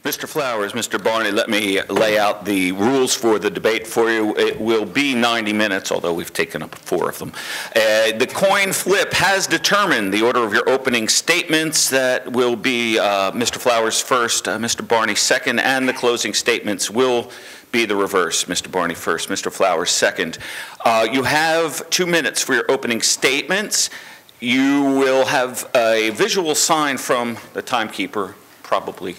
Mr. Flowers, Mr. Barney, let me lay out the rules for the debate for you. It will be 90 minutes, although we've taken up 4 of them. The coin flip has determined the order of your opening statements. That will be Mr. Flowers first, Mr. Barney second, and the closing statements will be the reverse. Mr. Barney first, Mr. Flowers second. You have 2 minutes for your opening statements. You will have a visual sign from the timekeeper, probably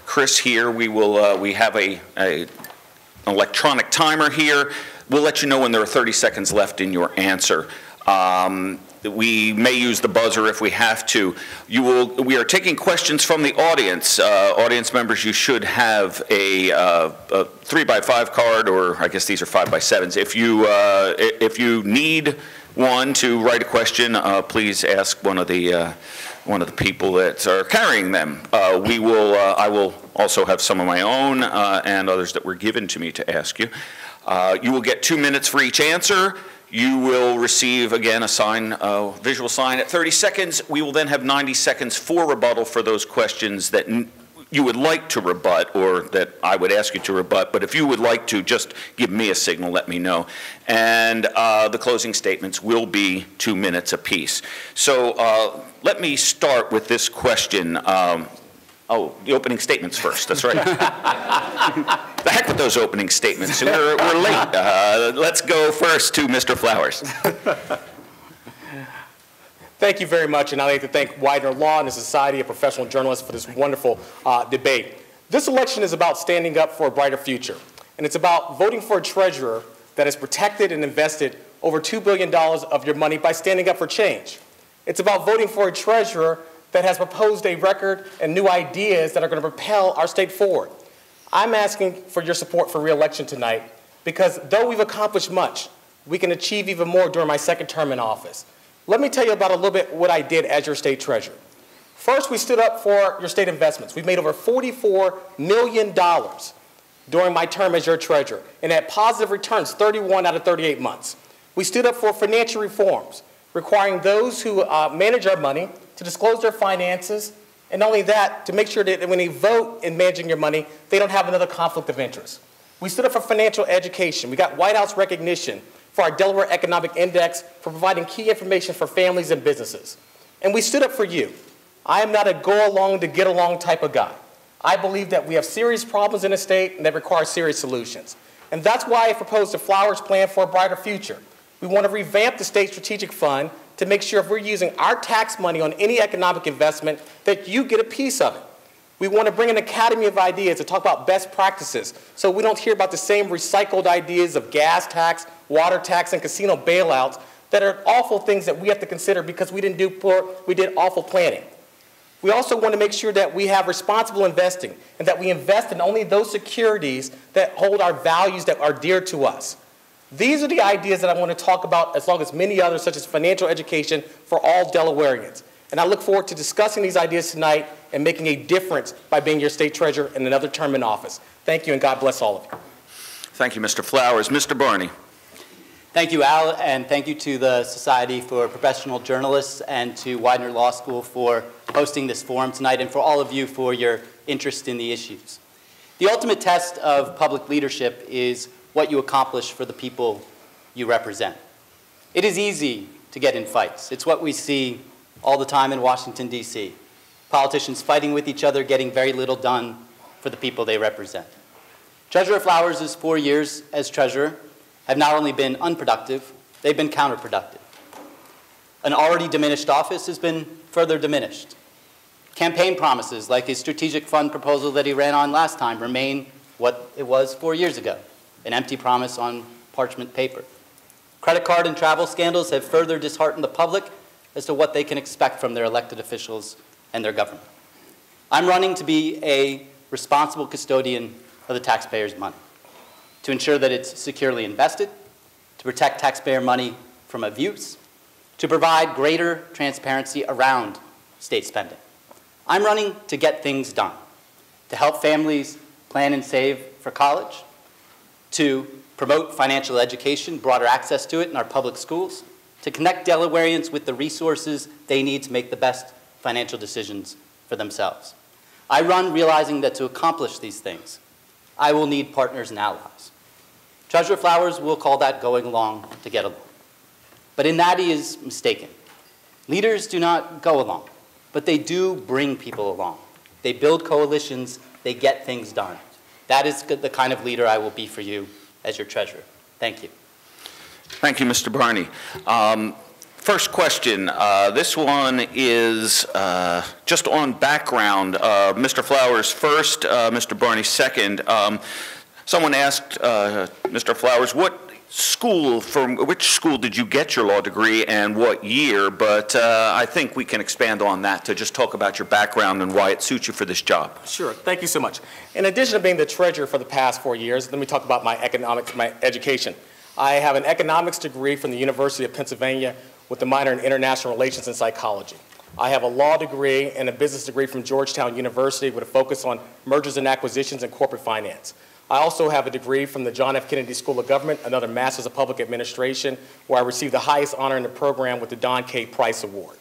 Chris here. We have an electronic timer here. We'll let you know when there are 30 seconds left in your answer. We may use the buzzer if we have to. We are taking questions from the audience. Audience members, you should have a 3x5 card, or I guess these are 5x7s. If you need one to write a question, please ask one of the people that are carrying them. I will also have some of my own and others that were given to me to ask you. You will get 2 minutes for each answer. You will receive, again, a visual sign at 30 seconds. We will then have 90 seconds for rebuttal for those questions that you would like to rebut, or that I would ask you to rebut. But if you would like to, just give me a signal, let me know. And the closing statements will be 2 minutes apiece. So let me start with this question. The opening statements first, that's right. The heck with those opening statements. We're late. Let's go first to Mr. Flowers. Thank you very much, and I'd like to thank Widener Law and the Society of Professional Journalists for this wonderful debate. This election is about standing up for a brighter future, and it's about voting for a treasurer that has protected and invested over $2 billion of your money by standing up for change. It's about voting for a treasurer that has proposed a record and new ideas that are going to propel our state forward. I'm asking for your support for re-election tonight because though we've accomplished much, we can achieve even more during my second term in office. Let me tell you about a little bit what I did as your state treasurer. First, we stood up for your state investments. We've made over $44 million during my term as your treasurer, and had positive returns 31 out of 38 months. We stood up for financial reforms, requiring those who manage our money to disclose their finances, and not only that, to make sure that when they vote in managing your money, they don't have another conflict of interest. We stood up for financial education. We got White House recognition for our Delaware Economic Index for providing key information for families and businesses. And we stood up for you. I am not a go-along-to-get-along type of guy. I believe that we have serious problems in the state and that require serious solutions. And that's why I proposed the Flowers Plan for a Brighter Future. We want to revamp the state strategic fund to make sure if we're using our tax money on any economic investment, that you get a piece of it. We want to bring an academy of ideas to talk about best practices so we don't hear about the same recycled ideas of gas tax, water tax, and casino bailouts that are awful things that we have to consider because we did awful planning. We also want to make sure that we have responsible investing and that we invest in only those securities that hold our values that are dear to us. These are the ideas that I want to talk about, as long as many others, such as financial education for all Delawareans. And I look forward to discussing these ideas tonight and making a difference by being your state treasurer in another term in office. Thank you, and God bless all of you. Thank you, Mr. Flowers. Mr. Barney. Thank you, Al, and thank you to the Society for Professional Journalists and to Widener Law School for hosting this forum tonight, and for all of you for your interest in the issues. The ultimate test of public leadership is what you accomplish for the people you represent. It is easy to get in fights. It's what we see all the time in Washington, D.C. Politicians fighting with each other, getting very little done for the people they represent. Treasurer Flowers' 4 years as treasurer have not only been unproductive, they've been counterproductive. An already diminished office has been further diminished. Campaign promises, like his strategic fund proposal that he ran on last time, remain what it was 4 years ago, an empty promise on parchment paper. Credit card and travel scandals have further disheartened the public as to what they can expect from their elected officials and their government. I'm running to be a responsible custodian of the taxpayers' money, to ensure that it's securely invested, to protect taxpayer money from abuse, to provide greater transparency around state spending. I'm running to get things done, to help families plan and save for college, to promote financial education, broader access to it in our public schools, to connect Delawareans with the resources they need to make the best financial decisions for themselves. I run realizing that to accomplish these things, I will need partners and allies. Treasurer Flowers will call that going along to get along. But in that he is mistaken. Leaders do not go along, but they do bring people along. They build coalitions, they get things done. That is the kind of leader I will be for you as your treasurer. Thank you. Thank you, Mr. Barney. First question. This one is just on background. Mr. Flowers first, Mr. Barney second. Someone asked Mr. Flowers, from which school did you get your law degree and what year? But I think we can expand on that to just talk about your background and why it suits you for this job. Sure, thank you so much. In addition to being the treasurer for the past 4 years, let me talk about my education. I have an economics degree from the University of Pennsylvania with a minor in international relations and psychology. I have a law degree and a business degree from Georgetown University with a focus on mergers and acquisitions and corporate finance. I also have a degree from the John F. Kennedy School of Government, another Master's of Public Administration, where I received the highest honor in the program with the Don K. Price Award.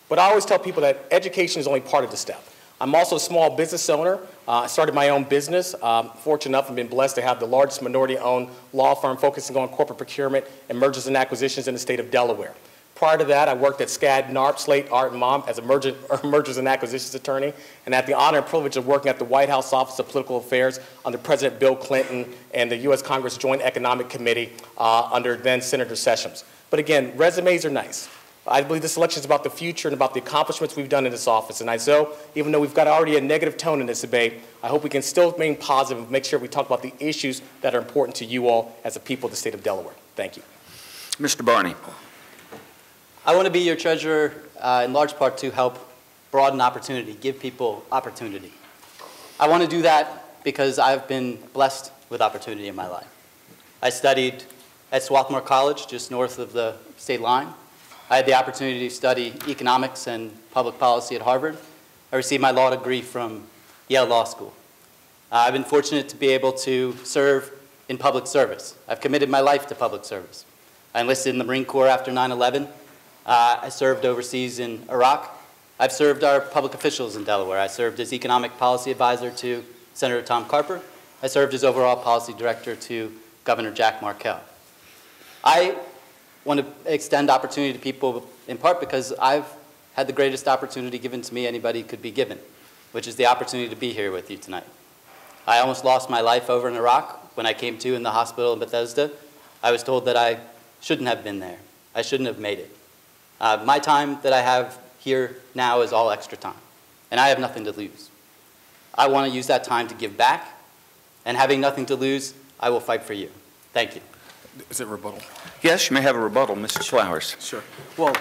But I always tell people that education is only part of the step. I'm also a small business owner. I started my own business. Fortunate enough and been blessed to have the largest minority-owned law firm focusing on corporate procurement and mergers and acquisitions in the state of Delaware. Prior to that, I worked at SCAD, NARP, Slate, Art, and Mom as a mergers and acquisitions attorney, and had the honor and privilege of working at the White House Office of Political Affairs under President Bill Clinton and the U.S. Congress Joint Economic Committee under then Senator Sessions. But again, resumes are nice. I believe this election is about the future and about the accomplishments we've done in this office. And even though we've got already a negative tone in this debate, I hope we can still remain positive and make sure we talk about the issues that are important to you all as the people of the state of Delaware. Thank you. Mr. Barney. I want to be your treasurer in large part to help broaden opportunity, give people opportunity. I want to do that because I've been blessed with opportunity in my life. I studied at Swarthmore College, just north of the state line. I had the opportunity to study economics and public policy at Harvard. I received my law degree from Yale Law School. I've been fortunate to be able to serve in public service. I've committed my life to public service. I enlisted in the Marine Corps after 9/11. I served overseas in Iraq. I've served our public officials in Delaware. I served as economic policy advisor to Senator Tom Carper. I served as overall policy director to Governor Jack Markell. I want to extend opportunity to people in part because I've had the greatest opportunity given to me anybody could be given, which is the opportunity to be here with you tonight. I almost lost my life over in Iraq. When I came to in the hospital in Bethesda, I was told that I shouldn't have been there. I shouldn't have made it. My time that I have here now is all extra time, and I have nothing to lose. I want to use that time to give back, and having nothing to lose, I will fight for you. Thank you. Is it rebuttal? Yes, you may have a rebuttal, Mr. Flowers. Sure. Well,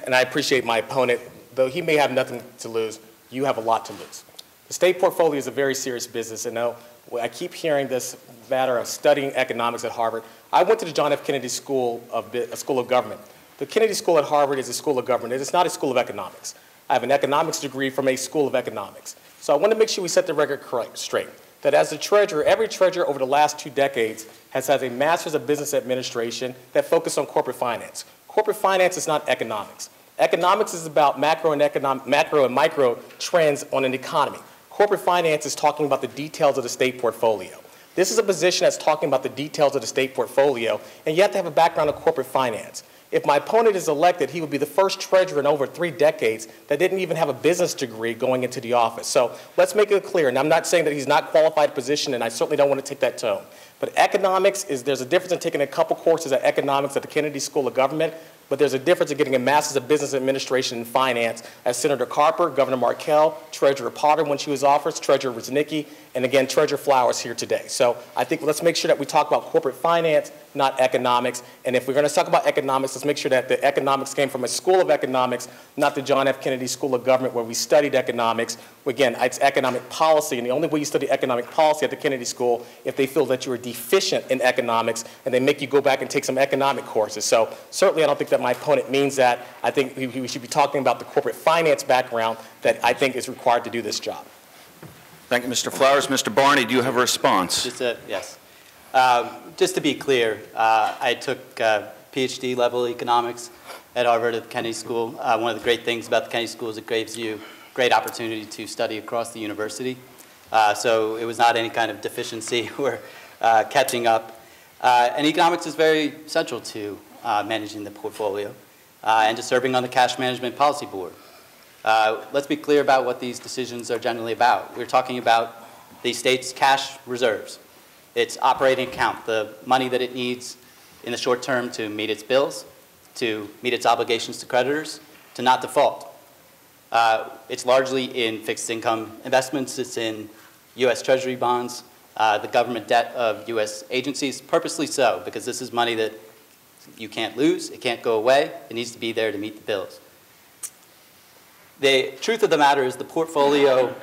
and I appreciate my opponent. Though he may have nothing to lose, you have a lot to lose. The state portfolio is a very serious business, and I keep hearing this matter of studying economics at Harvard. I went to the John F. Kennedy School of Government. The Kennedy School at Harvard is a school of government. It is not a school of economics. I have an economics degree from a school of economics. So I want to make sure we set the record straight, that as a treasurer, every treasurer over the last 2 decades has had a master's of business administration that focused on corporate finance. Corporate finance is not economics. Economics is about macro and micro trends on an economy. Corporate finance is talking about the details of the state portfolio. This is a position that's talking about the details of the state portfolio, and you have to have a background in corporate finance. If my opponent is elected, he would be the first treasurer in over 3 decades that didn't even have a business degree going into the office. So let's make it clear, and I'm not saying that he's not qualified position, and I certainly don't want to take that tone. But economics there's a difference in taking a couple courses of economics at the Kennedy School of Government, but there's a difference in getting a master's of business administration and finance as Senator Carper, Governor Markell, Treasurer Potter when she was office, Treasurer Ruznicki, and again, Treasurer Flowers here today. So I think let's make sure that we talk about corporate finance, not economics. And if we're going to talk about economics, let's make sure that the economics came from a school of economics, not the John F. Kennedy School of Government where we studied economics. Again, it's economic policy, and the only way you study economic policy at the Kennedy School if they feel that you are deficient in economics and they make you go back and take some economic courses. So certainly I don't think that my opponent means that. I think we should be talking about the corporate finance background that I think is required to do this job. Thank you, Mr. Flowers. Mr. Barney, do you have a response? Yes. Just to be clear, I took PhD level economics at Harvard at the Kennedy School. One of the great things about the Kennedy School is it gives you great opportunity to study across the university. So it was not any kind of deficiency or catching up. And economics is very central to managing the portfolio and to serving on the Cash Management Policy Board. Let's be clear about what these decisions are generally about. We're talking about the state's cash reserves, its operating account, the money that it needs in the short term to meet its bills, to meet its obligations to creditors, to not default. It's largely in fixed income investments. It's in U.S. Treasury bonds, the government debt of U.S. agencies, purposely so, because this is money that you can't lose, it can't go away, it needs to be there to meet the bills. The truth of the matter is the portfolio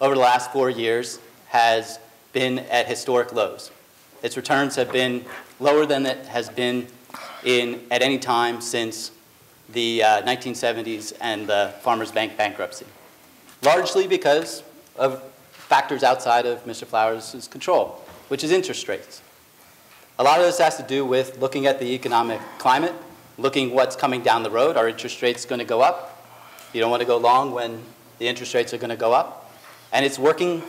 over the last 4 years has been at historic lows. Its returns have been lower than it has been at any time since the 1970s and the Farmers Bank bankruptcy, largely because of factors outside of Mr. Flowers' control, which is interest rates. A lot of this has to do with looking at the economic climate, looking what's coming down the road. Are interest rates going to go up? You don't want to go long when the interest rates are going to go up. And it's working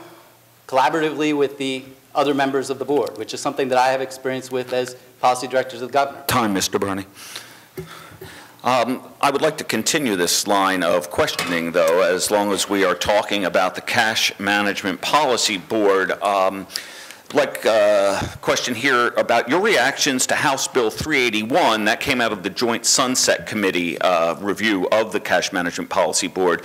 collaboratively with the other members of the board, which is something that I have experience with as policy directors of the governor. Time, Mr. Barney. I would like to continue this line of questioning, though, as long as we are talking about the Cash Management Policy Board. Like a question here about your reactions to House Bill 381 that came out of the Joint Sunset Committee review of the Cash Management Policy Board.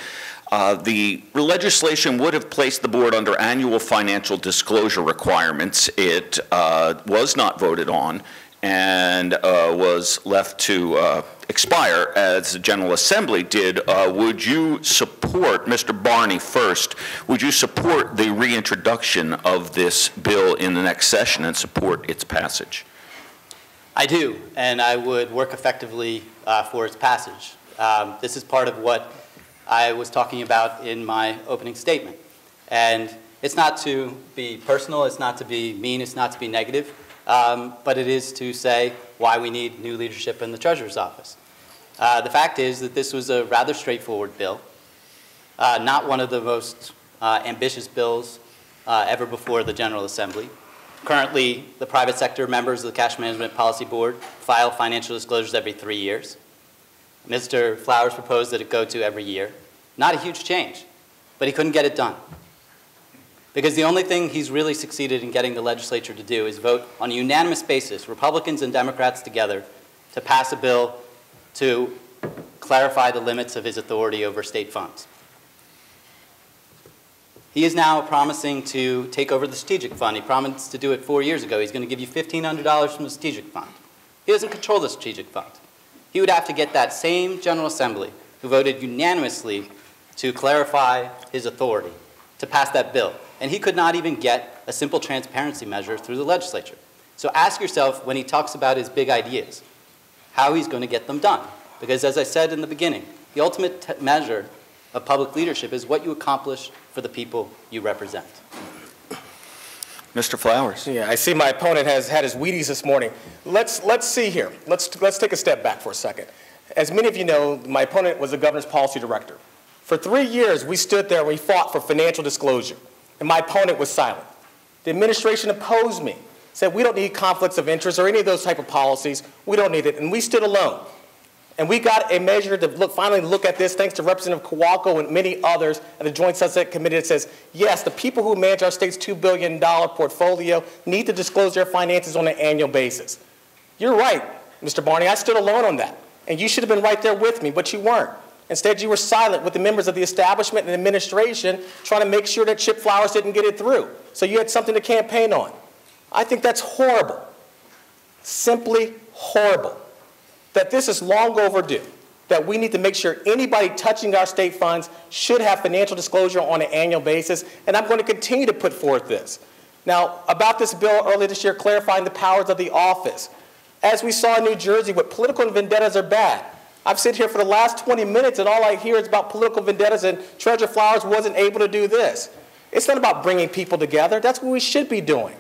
The legislation would have placed the board under annual financial disclosure requirements. It was not voted on and was left to expire as the General Assembly did. Would you support, Mr. Barney first, would you support the reintroduction of this bill in the next session and support its passage? I do, and I would work effectively for its passage. This is part of what I was talking about in my opening statement. And it's not to be personal, it's not to be mean, it's not to be negative, but it is to say why we need new leadership in the Treasurer's office. The fact is that this was a rather straightforward bill, not one of the most ambitious bills ever before the General Assembly. Currently, the private sector members of the Cash Management Policy Board file financial disclosures every 3 years. Mr. Flowers proposed that it go to every year. Not a huge change, but he couldn't get it done. Because the only thing he's really succeeded in getting the legislature to do is vote on a unanimous basis, Republicans and Democrats together, to pass a bill to clarify the limits of his authority over state funds. He is now promising to take over the strategic fund. He promised to do it 4 years ago. He's going to give you $1,500 from the strategic fund. He doesn't control the strategic fund. He would have to get that same General Assembly who voted unanimously to clarify his authority to pass that bill. And he could not even get a simple transparency measure through the legislature. So ask yourself, when he talks about his big ideas, how he's going to get them done. Because as I said in the beginning, the ultimate measure of public leadership is what you accomplish for the people you represent. Mr. Flowers. Yeah, I see my opponent has had his Wheaties this morning. Let's see here. Let's take a step back for a second. As many of you know, my opponent was the governor's policy director. For 3 years, we stood there and we fought for financial disclosure, and my opponent was silent. The administration opposed me, said we don't need conflicts of interest or any of those type of policies. We don't need it, and we stood alone. And we got a measure to finally look at this, thanks to Representative Kowalko and many others at the Joint Sunset Committee, that says, yes, the people who manage our state's $2 billion portfolio need to disclose their finances on an annual basis. You're right, Mr. Barney, I stood alone on that. And you should have been right there with me, but you weren't. Instead, you were silent with the members of the establishment and administration trying to make sure that Chip Flowers didn't get it through. So you had something to campaign on. I think that's horrible. Simply horrible. That this is long overdue. That we need to make sure anybody touching our state funds should have financial disclosure on an annual basis, and I'm going to continue to put forth this. Now, about this bill earlier this year clarifying the powers of the office. As we saw in New Jersey, what political vendettas are bad. I've sat here for the last 20 minutes and all I hear is about political vendettas and Treasurer Flowers wasn't able to do this. It's not about bringing people together. That's what we should be doing.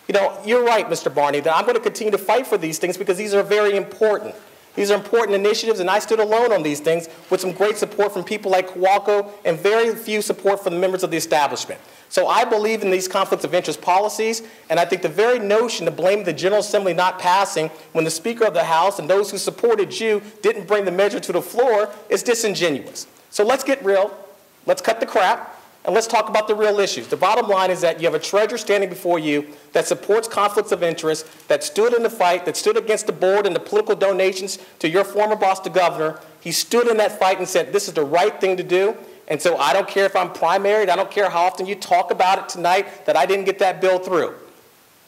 You know, you're right, Mr. Barney, that I'm going to continue to fight for these things because these are very important. These are important initiatives, and I stood alone on these things with some great support from people like Kowalko and very few support from the members of the establishment. So I believe in these conflicts of interest policies, and I think the very notion to blame the General Assembly not passing when the Speaker of the House and those who supported you didn't bring the measure to the floor is disingenuous. So let's get real, let's cut the crap, and let's talk about the real issues. The bottom line is that you have a treasurer standing before you that supports conflicts of interest, that stood in the fight, that stood against the board and the political donations to your former boss, the governor. He stood in that fight and said, this is the right thing to do. And so I don't care if I'm primaried, I don't care how often you talk about it tonight, that I didn't get that bill through.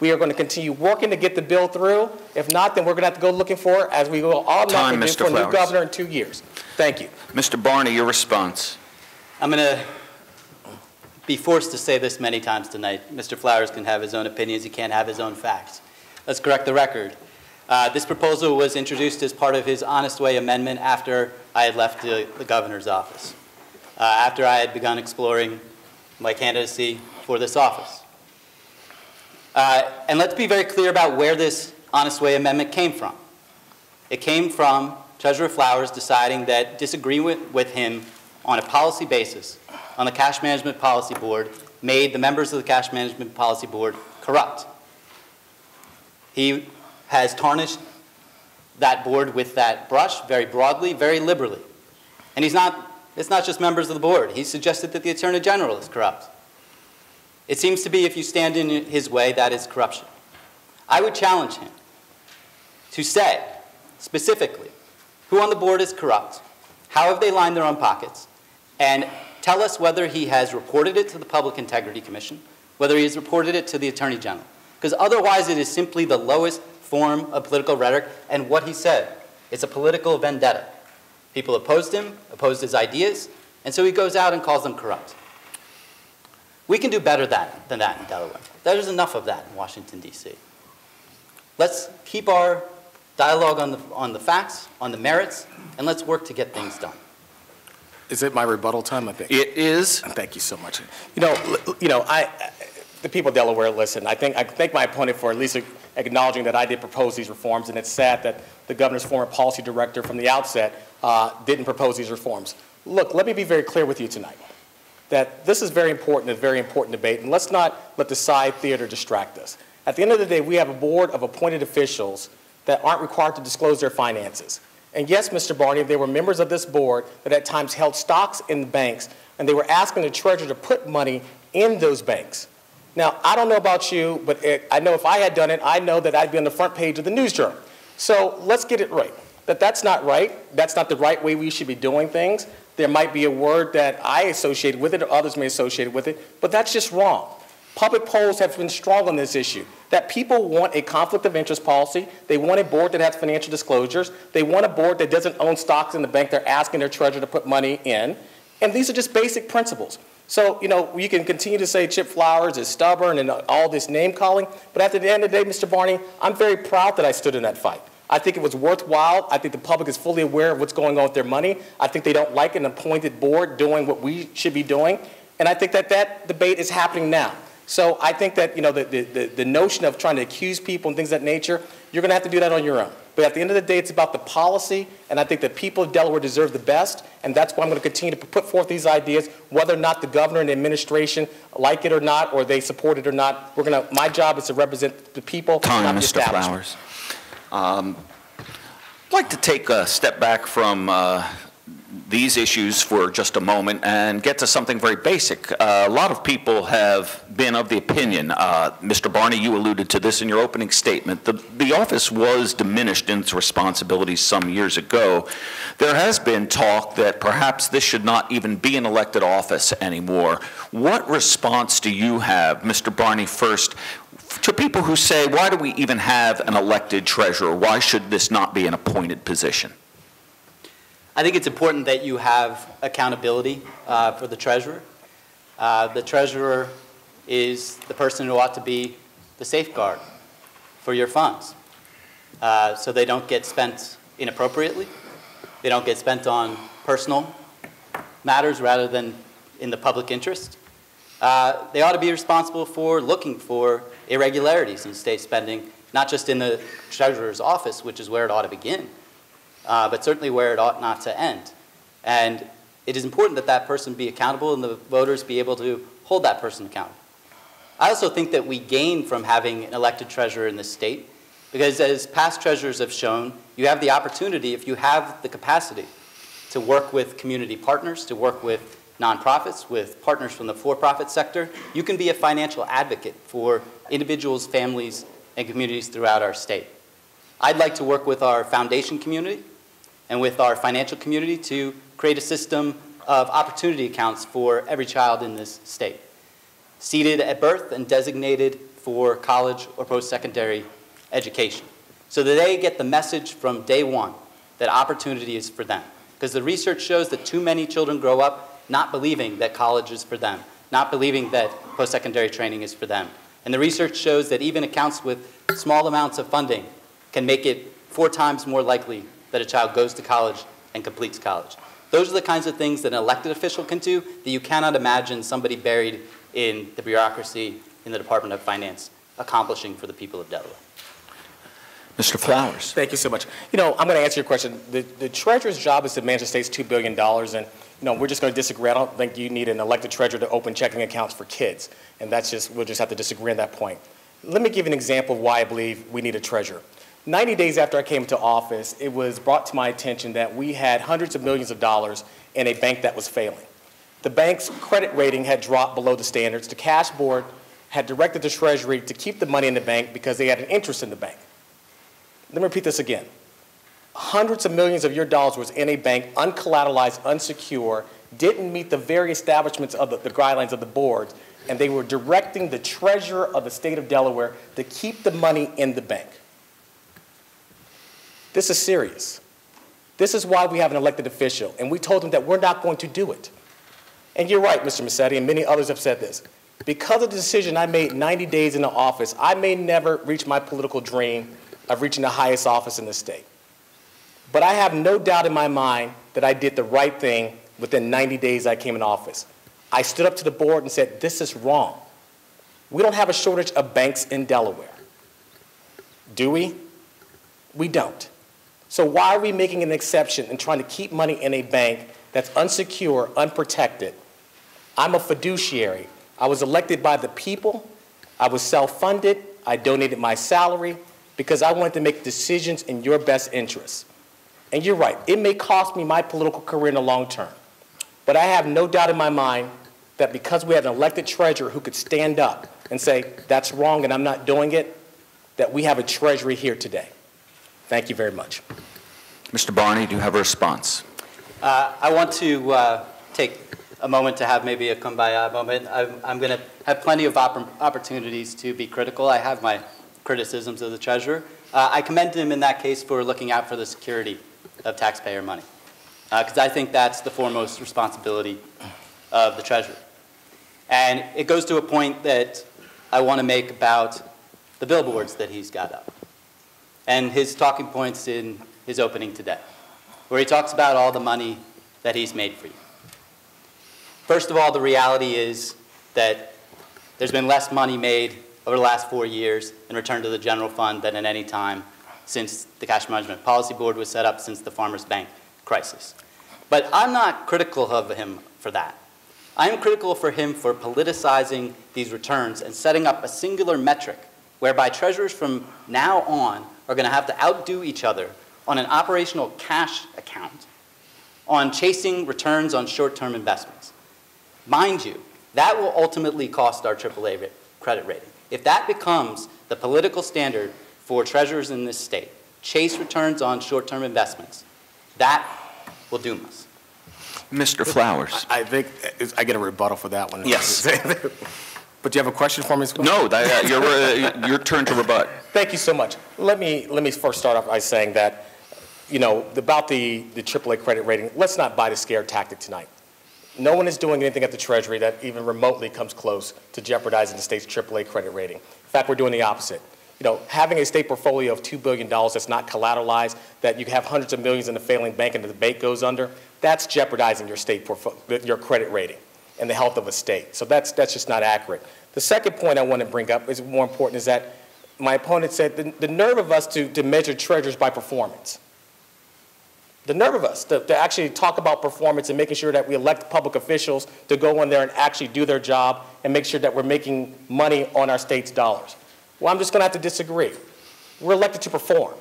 We are going to continue working to get the bill through. If not, then we're going to have to go looking for it, as we will all know, for a new governor in 2 years. Thank you. Mr. Barney, your response. I'm going to be forced to say this many times tonight. Mr. Flowers can have his own opinions. He can't have his own facts. Let's correct the record. This proposal was introduced as part of his Honest Way amendment after I had left the governor's office, after I had begun exploring my candidacy for this office. And let's be very clear about where this Honest Way amendment came from. It came from Treasurer Flowers deciding that disagreement with him on a policy basis on the Cash Management Policy Board made the members of the Cash Management Policy Board corrupt. He has tarnished that board with that brush very broadly, very liberally. And it's not just members of the board. He suggested that the Attorney General is corrupt. It seems to be, if you stand in his way, that is corruption. I would challenge him to say specifically who on the board is corrupt, how have they lined their own pockets, and tell us whether he has reported it to the Public Integrity Commission, whether he has reported it to the Attorney General. Because otherwise it is simply the lowest form of political rhetoric, and what he said, it's a political vendetta. People opposed him, opposed his ideas, and so he goes out and calls them corrupt. We can do better than that in Delaware. There's enough of that in Washington, D.C. Let's keep our dialogue on the facts, on the merits, and let's work to get things done. Is it my rebuttal time? I think it is. Thank you so much. The people of Delaware listen. I thank my opponent for at least acknowledging that I did propose these reforms, and it's sad that the governor's former policy director from the outset didn't propose these reforms. Look, let me be very clear with you tonight that this is very important, a very important debate, and let's not let the side theater distract us. At the end of the day, we have a board of appointed officials that aren't required to disclose their finances. And yes, Mr. Barney, there were members of this board that at times held stocks in the banks, and they were asking the treasurer to put money in those banks. Now, I don't know about you, but I know if I had done it, I know that I'd be on the front page of the news journal. So let's get it right. That's not right. That's not the right way we should be doing things. There might be a word that I associate with it or others may associate with it, but that's just wrong. Public polls have been strong on this issue, that people want a conflict of interest policy. They want a board that has financial disclosures. They want a board that doesn't own stocks in the bank they're asking their treasurer to put money in. And these are just basic principles. So, you can continue to say Chip Flowers is stubborn and all this name calling, but at the end of the day, Mr. Barney, I'm very proud that I stood in that fight. I think it was worthwhile. I think the public is fully aware of what's going on with their money. I think they don't like an appointed board doing what we should be doing. And I think that debate is happening now. So I think that, the notion of trying to accuse people and things of that nature, you're going to have to do that on your own. But at the end of the day, it's about the policy, and I think that people of Delaware deserve the best, and that's why I'm going to continue to put forth these ideas, whether or not the governor and the administration like it or not, or they support it or not. My job is to represent the people, not the establishment. Mr. Flowers. I'd like to take a step back from these issues for just a moment and get to something very basic. A lot of people have been of the opinion, Mr. Barney, you alluded to this in your opening statement, the office was diminished in its responsibilities some years ago. There has been talk that perhaps this should not even be an elected office anymore. What response do you have, Mr. Barney first, to people who say, why do we even have an elected treasurer? Why should this not be an appointed position? I think it's important that you have accountability for the treasurer. The treasurer is the person who ought to be the safeguard for your funds, so they don't get spent inappropriately. They don't get spent on personal matters rather than in the public interest. They ought to be responsible for looking for irregularities in state spending, not just in the treasurer's office, which is where it ought to begin, but certainly where it ought not to end. And it is important that that person be accountable and the voters be able to hold that person accountable. I also think that we gain from having an elected treasurer in this state, because as past treasurers have shown, you have the opportunity, if you have the capacity, to work with community partners, to work with nonprofits, with partners from the for-profit sector. You can be a financial advocate for individuals, families, and communities throughout our state. I'd like to work with our foundation community and with our financial community to create a system of opportunity accounts for every child in this state, seated at birth and designated for college or post-secondary education, so that they get the message from day one that opportunity is for them. Because the research shows that too many children grow up not believing that college is for them, not believing that post-secondary training is for them. And the research shows that even accounts with small amounts of funding can make it 4 times more likely that a child goes to college and completes college. Those are the kinds of things that an elected official can do that you cannot imagine somebody buried in the bureaucracy in the Department of Finance accomplishing for the people of Delaware. Mr. Flowers. Thank you so much. I'm going to answer your question. The treasurer's job is to manage the state's $2 billion, and we're just going to disagree. I don't think you need an elected treasurer to open checking accounts for kids, and we'll just have to disagree on that point. Let me give you an example of why I believe we need a treasurer. 90 days after I came to office, it was brought to my attention that we had hundreds of millions of dollars in a bank that was failing. The bank's credit rating had dropped below the standards. The cash board had directed the Treasury to keep the money in the bank because they had an interest in the bank. Let me repeat this again. Hundreds of millions of your dollars was in a bank, uncollateralized, unsecure, didn't meet the very establishments of the guidelines of the boards, and they were directing the treasurer of the state of Delaware to keep the money in the bank. This is serious. This is why we have an elected official, and we told them that we're not going to do it. And you're right, Mr. Massetti, and many others have said this. Because of the decision I made 90 days in the office, I may never reach my political dream of reaching the highest office in the state. But I have no doubt in my mind that I did the right thing within 90 days I came in office. I stood up to the board and said, this is wrong. We don't have a shortage of banks in Delaware. Do we? We don't. So why are we making an exception and trying to keep money in a bank that's unsecure, unprotected? I'm a fiduciary. I was elected by the people. I was self-funded. I donated my salary because I wanted to make decisions in your best interests. And you're right, it may cost me my political career in the long term. But I have no doubt in my mind that because we have an elected treasurer who could stand up and say, that's wrong and I'm not doing it, that we have a treasury here today. Thank you very much. Mr. Barney, do you have a response? I want to take a moment to have maybe a kumbaya moment. I'm going to have plenty of opportunities to be critical. I have my criticisms of the treasurer. I commend him in that case for looking out for the security of taxpayer money, because I think that's the foremost responsibility of the treasurer. And it goes to a point that I want to make about the billboards that he's got up and his talking points in his opening today, where he talks about all the money that he's made for you. First of all, the reality is that there's been less money made over the last 4 years in return to the general fund than at any time since the Cash Management Policy Board was set up, since the Farmers Bank crisis. But I'm not critical of him for that. I'm critical for him for politicizing these returns and setting up a singular metric whereby treasurers from now on are going to have to outdo each other on an operational cash account, on chasing returns on short-term investments. Mind you, that will ultimately cost our AAA credit rating. If that becomes the political standard for treasurers in this state, chase returns on short-term investments, that will doom us. Mr. Flowers. I think I get a rebuttal for that one. Yes. But do you have a question for me? No, your turn to rebut. Thank you so much. Let me first start off by saying that, about the AAA credit rating, let's not buy the scare tactic tonight. No one is doing anything at the Treasury that even remotely comes close to jeopardizing the state's AAA credit rating. In fact, we're doing the opposite. Having a state portfolio of $2 billion that's not collateralized, that you have hundreds of millions in a failing bank and the bank goes under, that's jeopardizing your state your credit rating and the health of a state. So that's just not accurate. The second point I want to bring up is more important, is that my opponent said the nerve of us to measure treasurers by performance. The nerve of us to actually talk about performance and making sure that we elect public officials to go in there and actually do their job and make sure that we're making money on our state's dollars. Well, I'm just going to have to disagree. We're elected to perform.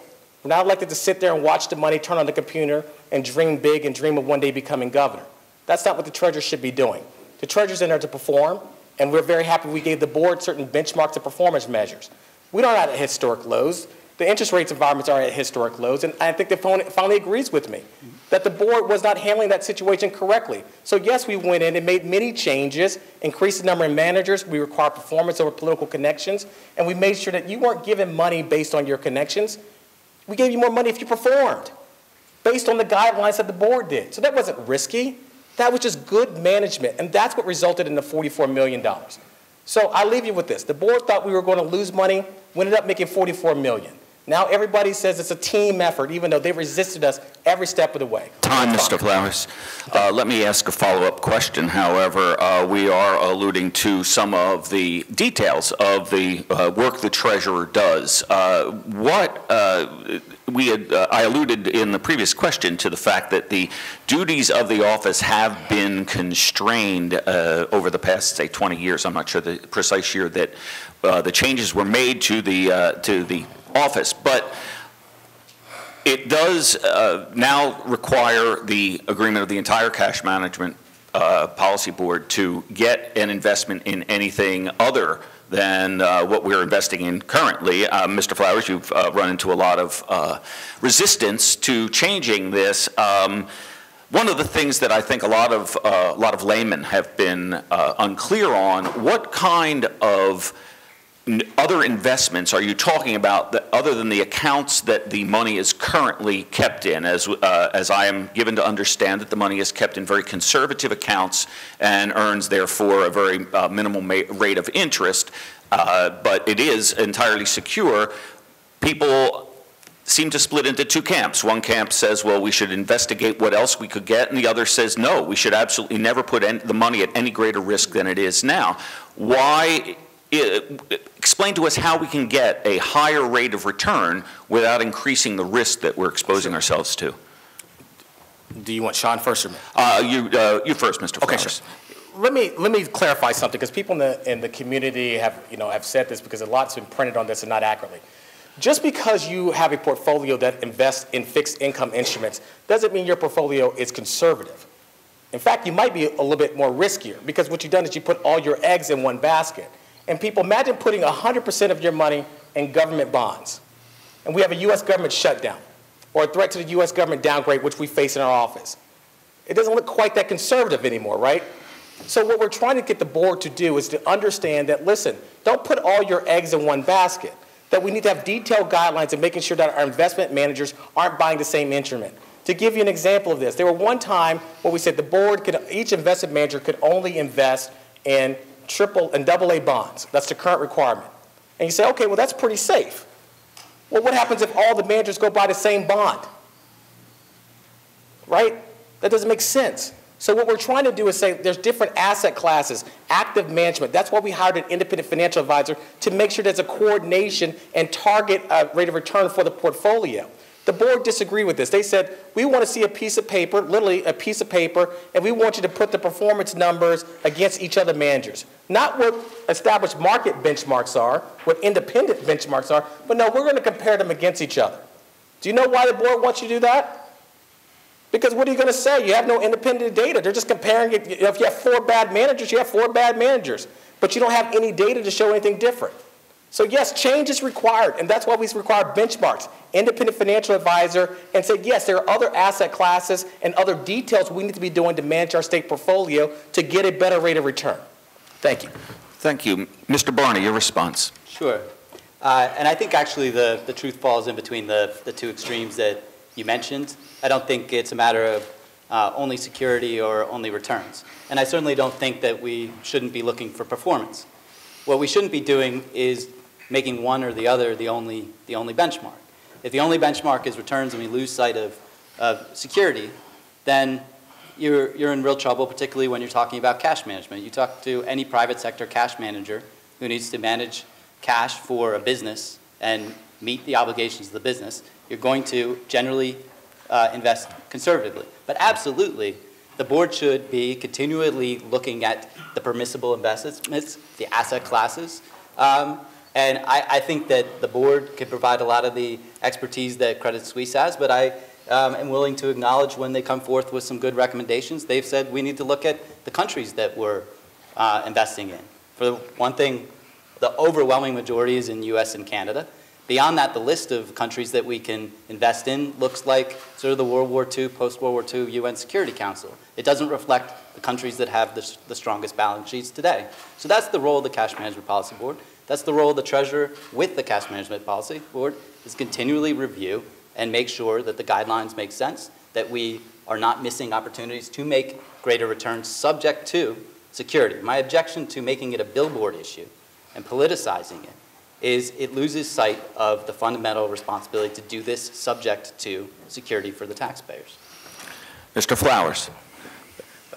We're not elected to sit there and watch the money turn on the computer and dream big and dream of one day becoming governor. That's not what the treasurer should be doing. The treasurer's in there to perform, and we're very happy we gave the board certain benchmarks and performance measures. We don't have at historic lows. The interest rates environments are at historic lows, and I think the finally agrees with me that the board was not handling that situation correctly. So yes, we went in and made many changes, increased the number of managers, we required performance over political connections, and we made sure that you weren't given money based on your connections. We gave you more money if you performed, based on the guidelines that the board did. So that wasn't risky. That was just good management, and that's what resulted in the $44 million. So I'll leave you with this. The board thought we were going to lose money. We ended up making $44 million. Now everybody says it's a team effort, even though they resisted us every step of the way. Time, Mr. Flowers. Let me ask a follow-up question. However, we are alluding to some of the details of the work the treasurer does. I alluded in the previous question to the fact that the duties of the office have been constrained over the past, say, 20 years. I'm not sure the precise year that the changes were made to the office, but it does now require the agreement of the entire cash management policy board to get an investment in anything other than what we're investing in currently. Mr. Flowers, you've run into a lot of resistance to changing this. One of the things that I think a lot of laymen have been unclear on, what kind of other investments are you talking about that other than the accounts that the money is currently kept in? As I am given to understand that the money is kept in very conservative accounts and earns therefore a very minimal rate of interest, but it is entirely secure. People seem to split into two camps. One camp says, well, we should investigate what else we could get, and the other says, no, we should absolutely never put the money at any greater risk than it is now. Why? Explain to us how we can get a higher rate of return without increasing the risk that we're exposing ourselves to. Do you want Sean first or me? You first, Mr. Flowers. Okay, sure. Let me clarify something, because people in the community have said this, because a lot's been printed on this and not accurately. Just because you have a portfolio that invests in fixed income instruments doesn't mean your portfolio is conservative. In fact, you might be a little bit more riskier, because what you've done is you put all your eggs in one basket. And people, imagine putting 100% of your money in government bonds. And we have a U.S. government shutdown, or a threat to the U.S. government downgrade, which we face in our office. It doesn't look quite that conservative anymore, right? So what we're trying to get the board to do is to understand that, listen, don't put all your eggs in one basket, that we need to have detailed guidelines and making sure that our investment managers aren't buying the same instrument. To give you an example of this, there were one time where we said the board each investment manager could only invest in triple and double A bonds. That's the current requirement. And you say, okay, well, that's pretty safe. Well, what happens if all the managers go buy the same bond? Right? That doesn't make sense. So what we're trying to do is say there's different asset classes, active management. That's why we hired an independent financial advisor to make sure there's a coordination and target rate of return for the portfolio. The board disagreed with this. They said, we want to see a piece of paper, literally a piece of paper, and we want you to put the performance numbers against each other managers. Not what established market benchmarks are, what independent benchmarks are, but no, we're going to compare them against each other. Do you know why the board wants you to do that? Because what are you going to say? You have no independent data. They're just comparing it. If you have 4 bad managers, you have 4 bad managers. But you don't have any data to show anything different. So yes, change is required, and that's why we require benchmarks, independent financial advisor, and say, yes, there are other asset classes and other details we need to be doing to manage our state portfolio to get a better rate of return. Thank you. Thank you. Mr. Barney, your response. Sure. And I think actually the truth falls in between the two extremes that you mentioned. I don't think it's a matter of only security or only returns. And I certainly don't think that we shouldn't be looking for performance. What we shouldn't be doing is making one or the other the only benchmark. If the only benchmark is returns and we lose sight of security, then you're in real trouble, particularly when you're talking about cash management. You talk to any private sector cash manager who needs to manage cash for a business and meet the obligations of the business, you're going to generally invest conservatively. But absolutely, the board should be continually looking at the permissible investments, the asset classes. And I think that the board can provide a lot of the expertise that Credit Suisse has, but I am willing to acknowledge when they come forth with some good recommendations. They've said we need to look at the countries that we're investing in. For one thing, the overwhelming majority is in U.S. and Canada. Beyond that, the list of countries that we can invest in looks like sort of the World War II, post-World War II UN Security Council. It doesn't reflect the countries that have the strongest balance sheets today. So that's the role of the Cash Management Policy Board. That's the role of the Treasurer with the Cash Management Policy Board, is continually review and make sure that the guidelines make sense, that we are not missing opportunities to make greater returns subject to security. My objection to making it a billboard issue and politicizing it is it loses sight of the fundamental responsibility to do this subject to security for the taxpayers. Mr. Flowers.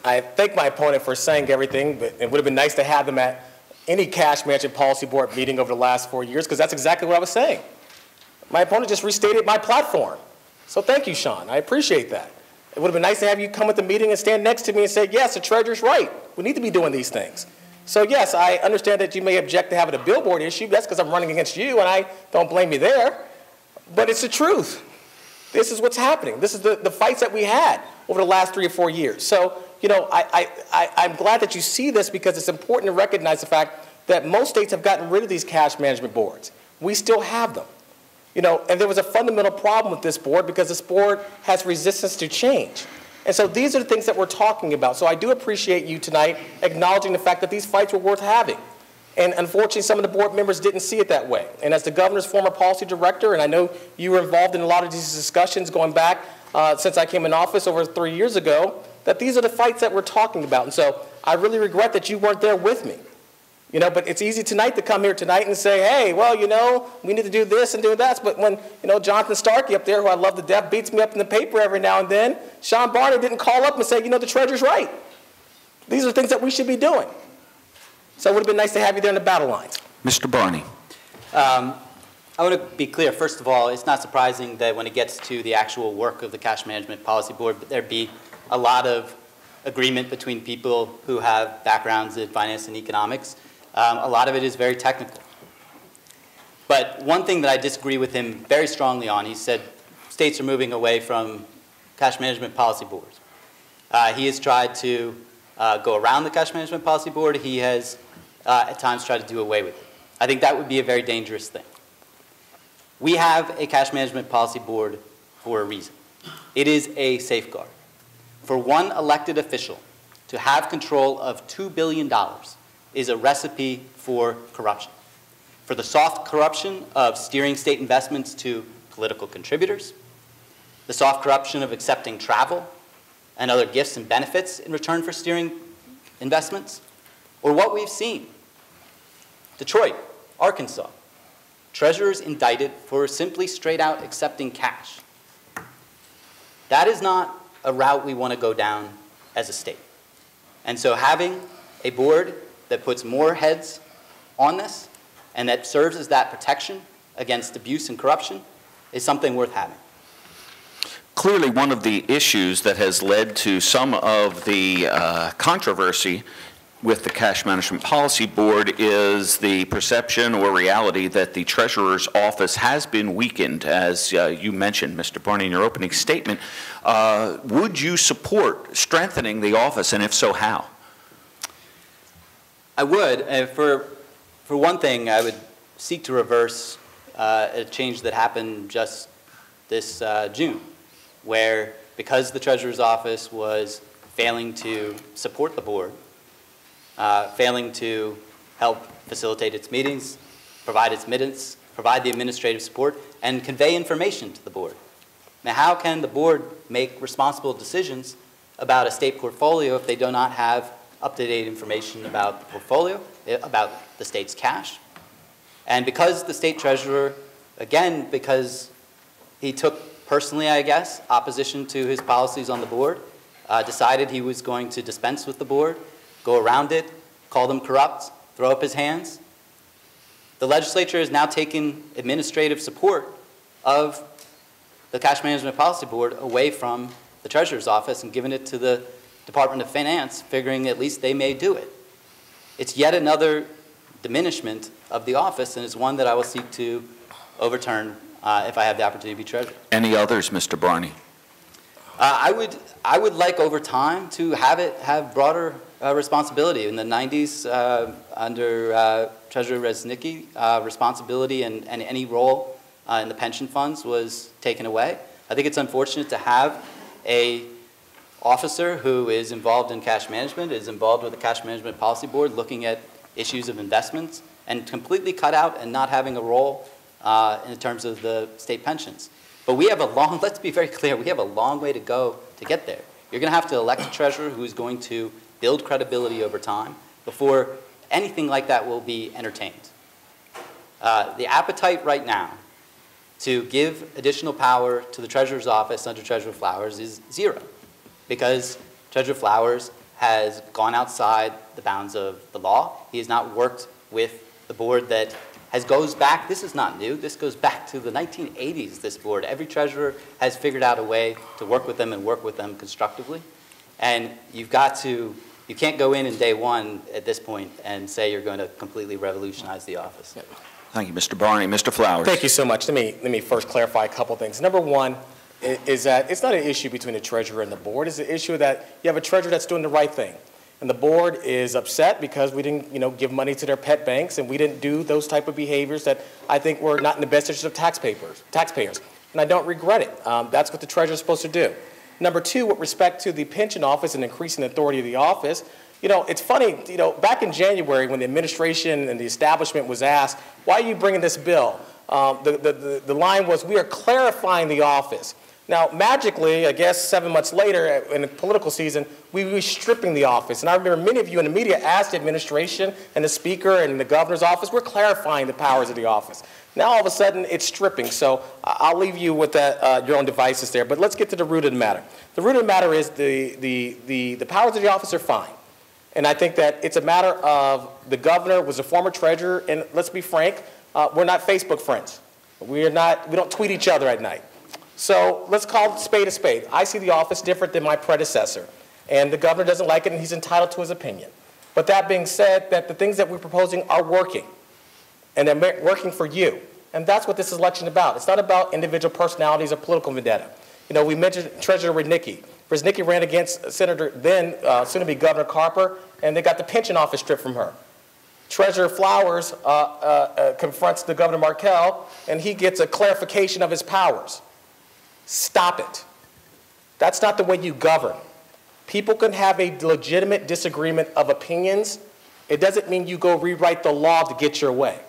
I thank my opponent for saying everything, but it would have been nice to have them at any Cash Management Policy Board meeting over the last 4 years, because that's exactly what I was saying. My opponent just restated my platform. So thank you, Sean. I appreciate that. It would have been nice to have you come at the meeting and stand next to me and say, yes, the Treasurer's right. We need to be doing these things. So yes, I understand that you may object to having a billboard issue. That's because I'm running against you, and I don't blame you there. But it's the truth. This is what's happening. This is the fights that we had over the last 3 or 4 years. So, you know, I'm glad that you see this, because it's important to recognize the fact that most states have gotten rid of these cash management boards. We still have them. You know, and there was a fundamental problem with this board, because this board has resistance to change. And so these are the things that we're talking about. So I do appreciate you tonight acknowledging the fact that these fights were worth having. And unfortunately, some of the board members didn't see it that way. And as the governor's former policy director, and I know you were involved in a lot of these discussions going back since I came in office over 3 years ago, that these are the fights that we're talking about. And so I really regret that you weren't there with me. You know, but it's easy tonight to come here tonight and say, hey, well, you know, we need to do this and do that. But when, you know, Jonathan Starkey up there, who I love to death, beats me up in the paper every now and then, Sean Barney didn't call up and say, you know, the Treasurer's right. These are things that we should be doing. So it would have been nice to have you there in the battle lines. Mr. Barney. I want to be clear. First of all, it's not surprising that when it gets to the actual work of the Cash Management Policy Board, there'd be a lot of agreement between people who have backgrounds in finance and economics. A lot of it is very technical. But one thing that I disagree with him very strongly on, he said states are moving away from cash management policy boards. He has tried to go around the Cash Management Policy Board. He has at times tried to do away with it. I think that would be a very dangerous thing. We have a Cash Management Policy Board for a reason. It is a safeguard. For one elected official to have control of $2 billion is a recipe for corruption. For the soft corruption of steering state investments to political contributors, the soft corruption of accepting travel and other gifts and benefits in return for steering investments, or what we've seen. Detroit, Arkansas, treasurers indicted for simply straight out accepting cash. That is not a route we want to go down as a state. And so having a board that puts more heads on this and that serves as that protection against abuse and corruption is something worth having. Clearly, one of the issues that has led to some of the controversy with the Cash Management Policy Board is the perception or reality that the Treasurer's office has been weakened, as you mentioned, Mr. Barney, in your opening statement. Would you support strengthening the office, and if so, how? I would. For one thing, I would seek to reverse a change that happened just this June, where because the Treasurer's office was failing to support the board, failing to help facilitate its meetings, provide its minutes, provide the administrative support, and convey information to the board. Now, how can the board make responsible decisions about a state portfolio if they do not have up-to-date information about the portfolio, about the state's cash? And because the state treasurer, again, because he took personally, I guess, opposition to his policies on the board, decided he was going to dispense with the board, go around it, call them corrupt, throw up his hands, the legislature has now taken administrative support of the Cash Management Policy Board away from the Treasurer's Office and given it to the Department of Finance, figuring at least they may do it. It's yet another diminishment of the office, and it's one that I will seek to overturn if I have the opportunity to be treasurer. Any others, Mr. Barney? I would like over time to have it have broader responsibility. In the 90s, under Treasurer Resnicki, responsibility and any role in the pension funds was taken away. I think it's unfortunate to have a officer who is involved in cash management, is involved with the Cash Management Policy Board, looking at issues of investments, and completely cut out and not having a role in terms of the state pensions. But we have a long, let's be very clear, we have a long way to go to get there. You're going to have to elect a treasurer who is going to build credibility over time before anything like that will be entertained. The appetite right now to give additional power to the Treasurer's Office under Treasurer Flowers is zero, because Treasurer Flowers has gone outside the bounds of the law. He has not worked with the board that goes back, this is not new, this goes back to the 1980s, this board. Every treasurer has figured out a way to work with them and work with them constructively. And you can't go in day one at this point and say you're going to completely revolutionize the office. Thank you, Mr. Barney. Mr. Flowers. Thank you so much. Let me first clarify a couple things. Number one is that it's not an issue between the treasurer and the board. It's an issue that you have a treasurer that's doing the right thing. And the board is upset because we didn't, give money to their pet banks, and we didn't do those type of behaviors that I think were not in the best interest of taxpayers. And I don't regret it. That's what the treasurer is supposed to do. Number two, with respect to the pension office and increasing the authority of the office, it's funny, back in January when the administration and the establishment was asked, why are you bringing this bill? The line was, we are clarifying the office. Now, magically, I guess 7 months later, in the political season, we were stripping the office. And I remember many of you in the media asked the administration and the speaker and the governor's office, we're clarifying the powers of the office. Now, all of a sudden, it's stripping. So I'll leave you with that, your own devices there. But let's get to the root of the matter. The root of the matter is the powers of the office are fine. And I think that it's a matter of the governor was a former treasurer, and let's be frank, we're not Facebook friends. We don't tweet each other at night. So let's call spade a spade. I see the office different than my predecessor, and the governor doesn't like it, and he's entitled to his opinion. But that being said, that the things that we're proposing are working, and they're working for you. And that's what this election is about. It's not about individual personalities or political vendetta. We mentioned Treasurer Resnicki. Resnicki ran against Senator, then soon-to-be Governor Carper, and they got the pension office stripped from her. Treasurer Flowers confronts the Governor Markell, and he gets a clarification of his powers. Stop it. That's not the way you govern. People can have a legitimate disagreement of opinions. It doesn't mean you go rewrite the law to get your way.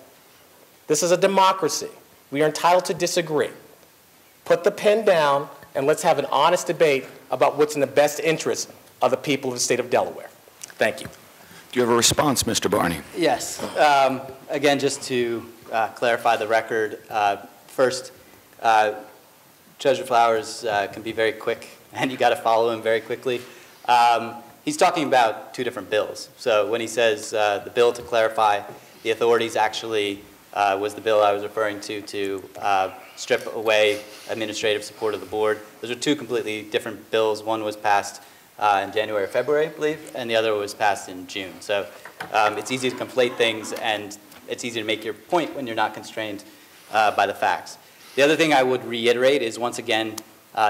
This is a democracy. We are entitled to disagree. Put the pen down and let's have an honest debate about what's in the best interest of the people of the state of Delaware. Thank you. Do you have a response, Mr. Barney? Yes. Again, just to clarify the record, first, Treasurer Flowers can be very quick, and you got to follow him very quickly. He's talking about two different bills. So when he says the bill to clarify the authorities actually was the bill I was referring to strip away administrative support of the board. Those are two completely different bills. One was passed in January or February, I believe, and the other was passed in June. So it's easy to conflate things, and it's easy to make your point when you're not constrained by the facts. The other thing I would reiterate is, once again,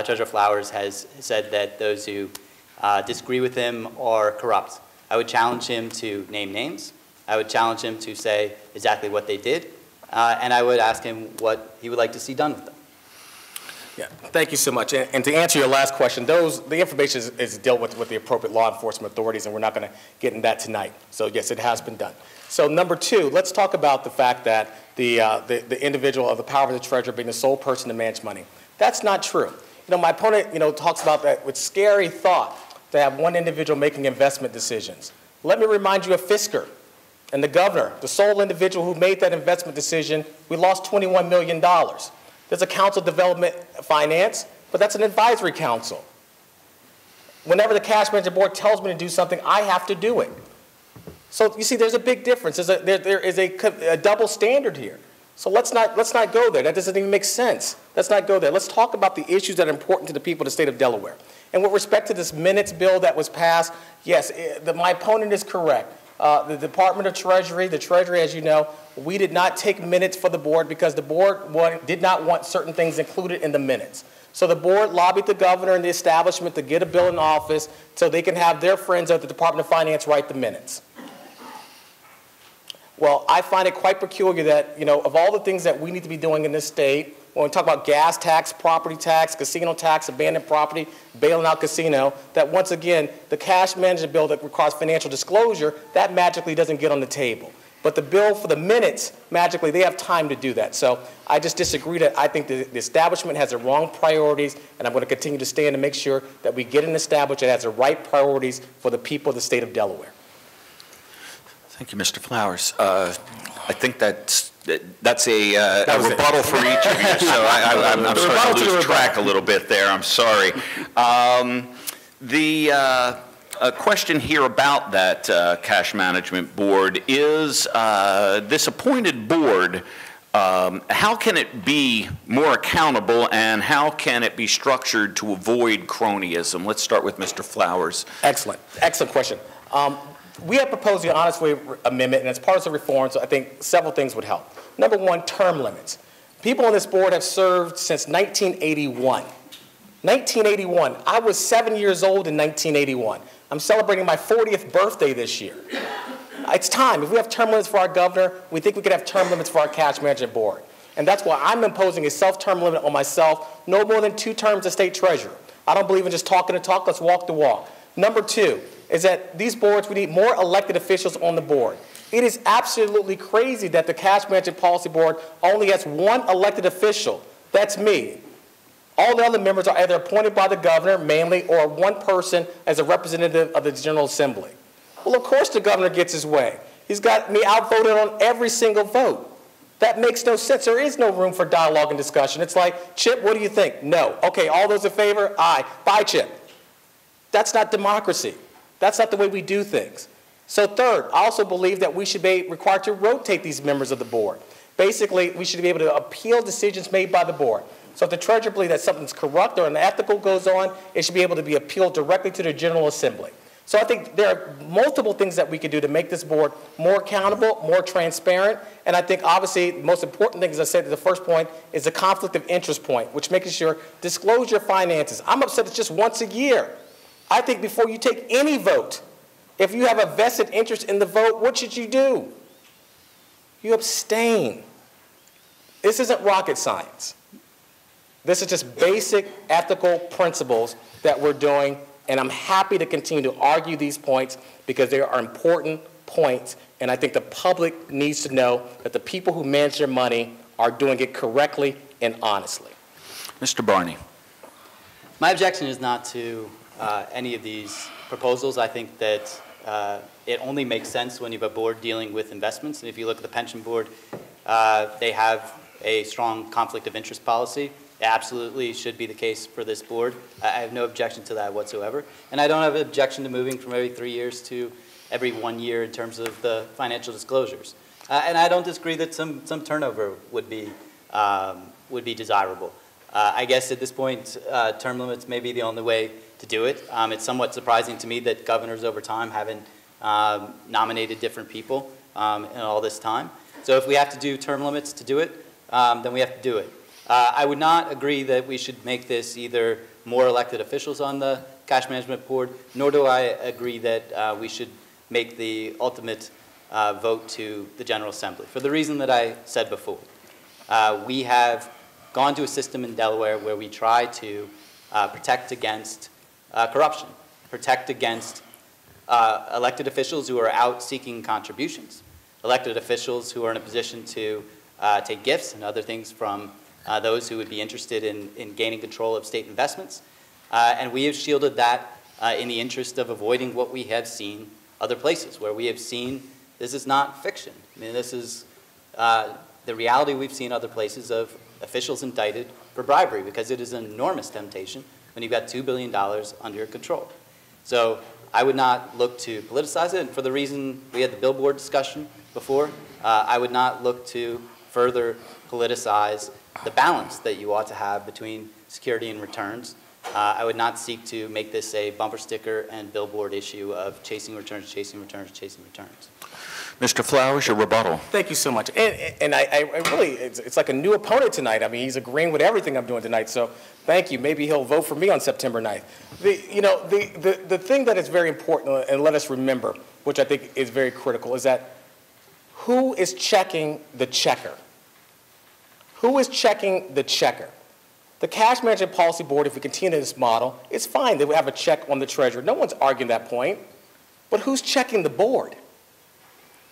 Treasurer Flowers has said that those who disagree with him are corrupt. I would challenge him to name names. I would challenge him to say exactly what they did. And I would ask him what he would like to see done with them. Yeah, thank you so much. And to answer your last question, the information is dealt with the appropriate law enforcement authorities, and we're not going to get into that tonight. So yes, it has been done. So number two, let's talk about the fact that the individual of the power of the treasurer being the sole person to manage money. That's not true. My opponent, talks about that with scary thought to have one individual making investment decisions. Let me remind you of Fisker and the governor, the sole individual who made that investment decision. We lost $21 million. There's a council of development finance, but that's an advisory council. Whenever the cash management board tells me to do something, I have to do it. So you see, there's a big difference. There is a double standard here. So let's not go there. That doesn't even make sense. Let's not go there. Let's talk about the issues that are important to the people of the state of Delaware. And with respect to this minutes bill that was passed, yes, my opponent is correct. The Department of Treasury, the Treasury, as you know, we did not take minutes for the board because the board did not want certain things included in the minutes. So the board lobbied the governor and the establishment to get a bill in office so they can have their friends at the Department of Finance write the minutes. Well, I find it quite peculiar that, of all the things that we need to be doing in this state, when we talk about gas tax, property tax, casino tax, abandoned property, bailing out casino, that once again, the cash management bill that requires financial disclosure, that magically doesn't get on the table. But the bill for the minutes, magically, they have time to do that. So I just disagree that I think the establishment has the wrong priorities, and I'm going to continue to stand to make sure that we get an establishment that has the right priorities for the people of the state of Delaware. Thank you, Mr. Flowers. I think that's a rebuttal for each of you, so I'm starting to lose track a little bit there. I'm sorry. A question here about that cash management board is this appointed board, how can it be more accountable and how can it be structured to avoid cronyism? Let's start with Mr. Flowers. Excellent. Excellent question. We have proposed the Honest Way Amendment, and as part of the reform, so I think several things would help. Number one, term limits. People on this board have served since 1981. 1981. I was 7 years old in 1981. I'm celebrating my 40th birthday this year. It's time. If we have term limits for our governor, we think we could have term limits for our cash management board. And that's why I'm imposing a self-term limit on myself, no more than 2 terms as state treasurer. I don't believe in just talking the talk, let's walk the walk. Number 2 is that these boards, we need more elected officials on the board. It is absolutely crazy that the Cash Management Policy Board only has 1 elected official. That's me. All the other members are either appointed by the governor, mainly, or 1 person as a representative of the General Assembly. Well, of course the governor gets his way. He's got me outvoted on every single vote. That makes no sense. There is no room for dialogue and discussion. It's like, Chip, what do you think? No. Okay, all those in favor? Aye. Bye, Chip. That's not democracy. That's not the way we do things. So third, I also believe that we should be required to rotate these members of the board. Basically, we should be able to appeal decisions made by the board. So if the treasurer believes that something's corrupt or unethical goes on, it should be able to be appealed directly to the General Assembly. So I think there are multiple things that we could do to make this board more accountable, more transparent, and I think obviously the most important thing, as I said at the first point, is the conflict of interest point, which making sure disclose your finances. I'm upset it's just once a year. I think before you take any vote, if you have a vested interest in the vote, what should you do? You abstain. This isn't rocket science. This is just basic ethical principles that we're doing, and I'm happy to continue to argue these points because they are important points, and I think the public needs to know that the people who manage their money are doing it correctly and honestly. Mr. Barney. My objection is not to any of these proposals. I think that it only makes sense when you have a board dealing with investments. And if you look at the pension board, they have a strong conflict of interest policy. It absolutely should be the case for this board. I have no objection to that whatsoever. And I don't have an objection to moving from every 3 years to every 1 year in terms of the financial disclosures. And I don't disagree that some turnover would be desirable. I guess at this point, term limits may be the only way to do it. It's somewhat surprising to me that governors over time haven't nominated different people in all this time. So if we have to do term limits to do it, then we have to do it. I would not agree that we should make this either more elected officials on the cash management board, nor do I agree that we should make the ultimate vote to the General Assembly. For the reason that I said before, we have gone to a system in Delaware where we try to protect against corruption, protect against elected officials who are out seeking contributions, elected officials who are in a position to take gifts and other things from those who would be interested in gaining control of state investments. And we have shielded that in the interest of avoiding what we have seen other places, where we have seen this is not fiction. I mean, this is the reality we've seen other places of officials indicted for bribery, because it is an enormous temptation when you've got $2 billion under your control. So I would not look to politicize it, and for the reason we had the billboard discussion before, I would not look to further politicize the balance that you ought to have between security and returns. I would not seek to make this a bumper sticker and billboard issue of chasing returns, chasing returns, chasing returns. Mr. Flowers, your rebuttal. Thank you so much. And I really, it's like a new opponent tonight. I mean, he's agreeing with everything I'm doing tonight, so thank you. Maybe he'll vote for me on September 9th. The thing that is very important, and let us remember, which I think is very critical, is that who is checking the checker? Who is checking the checker? The Cash Management Policy Board, if we continue this model, it's fine. They will have a check on the treasurer. No one's arguing that point. But who's checking the board?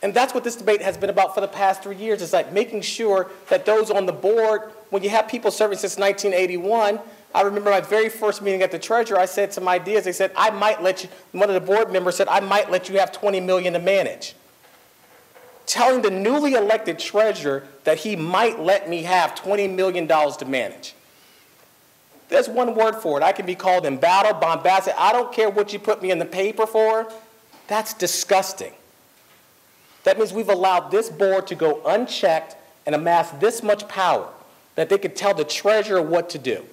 And that's what this debate has been about for the past 3 years. It's like making sure that those on the board, when you have people serving since 1981, I remember my very first meeting at the treasurer, I said some ideas. They said, I might let you, one of the board members said, I might let you have $20 million to manage. Telling the newly elected treasurer that he might let me have $20 million to manage. There's one word for it. I can be called embattled, bombastic. I don't care what you put me in the paper for. That's disgusting. That means we've allowed this board to go unchecked and amass this much power that they could tell the treasurer what to do.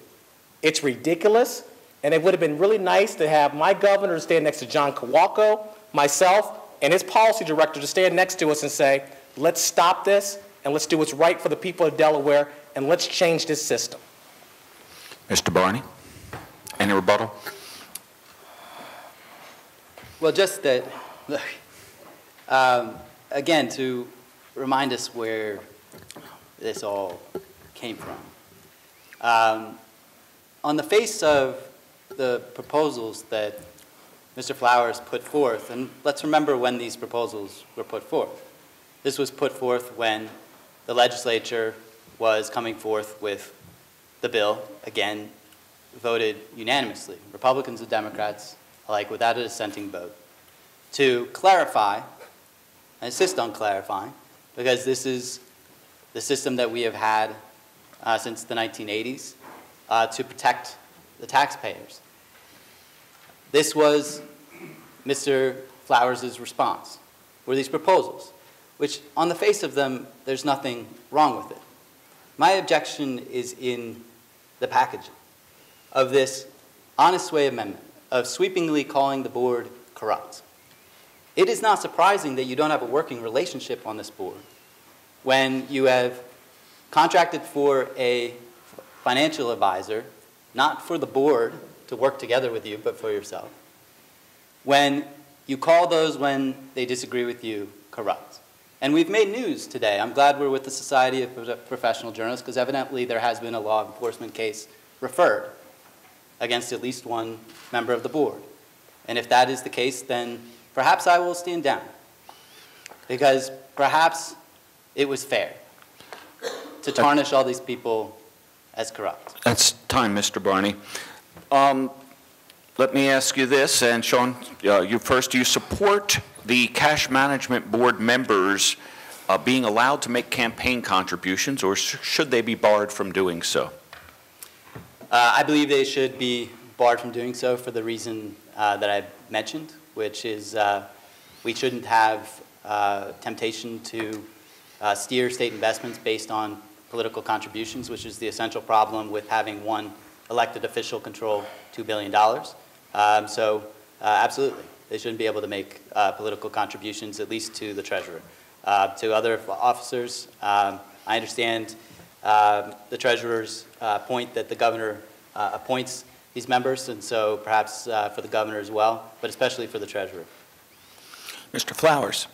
It's ridiculous, and it would have been really nice to have my governor stand next to John Kowalko, myself, and his policy director to stand next to us and say, let's stop this, and let's do what's right for the people of Delaware, and let's change this system. Mr. Barney, any rebuttal? Well, just that, look, again, to remind us where this all came from. On the face of the proposals that Mr. Flowers put forth, and let's remember when these proposals were put forth. This was put forth when the legislature was coming forth with the bill, again, voted unanimously, Republicans and Democrats alike, without a dissenting vote, to clarify, I insist on clarifying, because this is the system that we have had since the 1980s to protect the taxpayers. This was Mr. Flowers' response, were these proposals, which on the face of them, there's nothing wrong with it. My objection is in the packaging of this honest way amendment of sweepingly calling the board corrupt. It is not surprising that you don't have a working relationship on this board when you have contracted for a financial advisor, not for the board to work together with you, but for yourself. When you call those when they disagree with you corrupt. And we've made news today. I'm glad we're with the Society of Professional Journalists because evidently there has been a law enforcement case referred against at least one member of the board. And if that is the case, then perhaps I will stand down because perhaps it was fair to tarnish all these people as corrupt. That's time, Mr. Barney. Let me ask you this, and Sean, you first. Do you support the Cash Management Board members being allowed to make campaign contributions, or should they be barred from doing so? I believe they should be barred from doing so for the reason that I mentioned, which is we shouldn't have temptation to steer state investments based on political contributions, which is the essential problem with having one elected official control $2 billion. So absolutely, they shouldn't be able to make political contributions, at least to the treasurer. To other officers, I understand the treasurer's point that the governor appoints these members, and so perhaps for the governor as well, but especially for the treasurer. Mr. Flowers.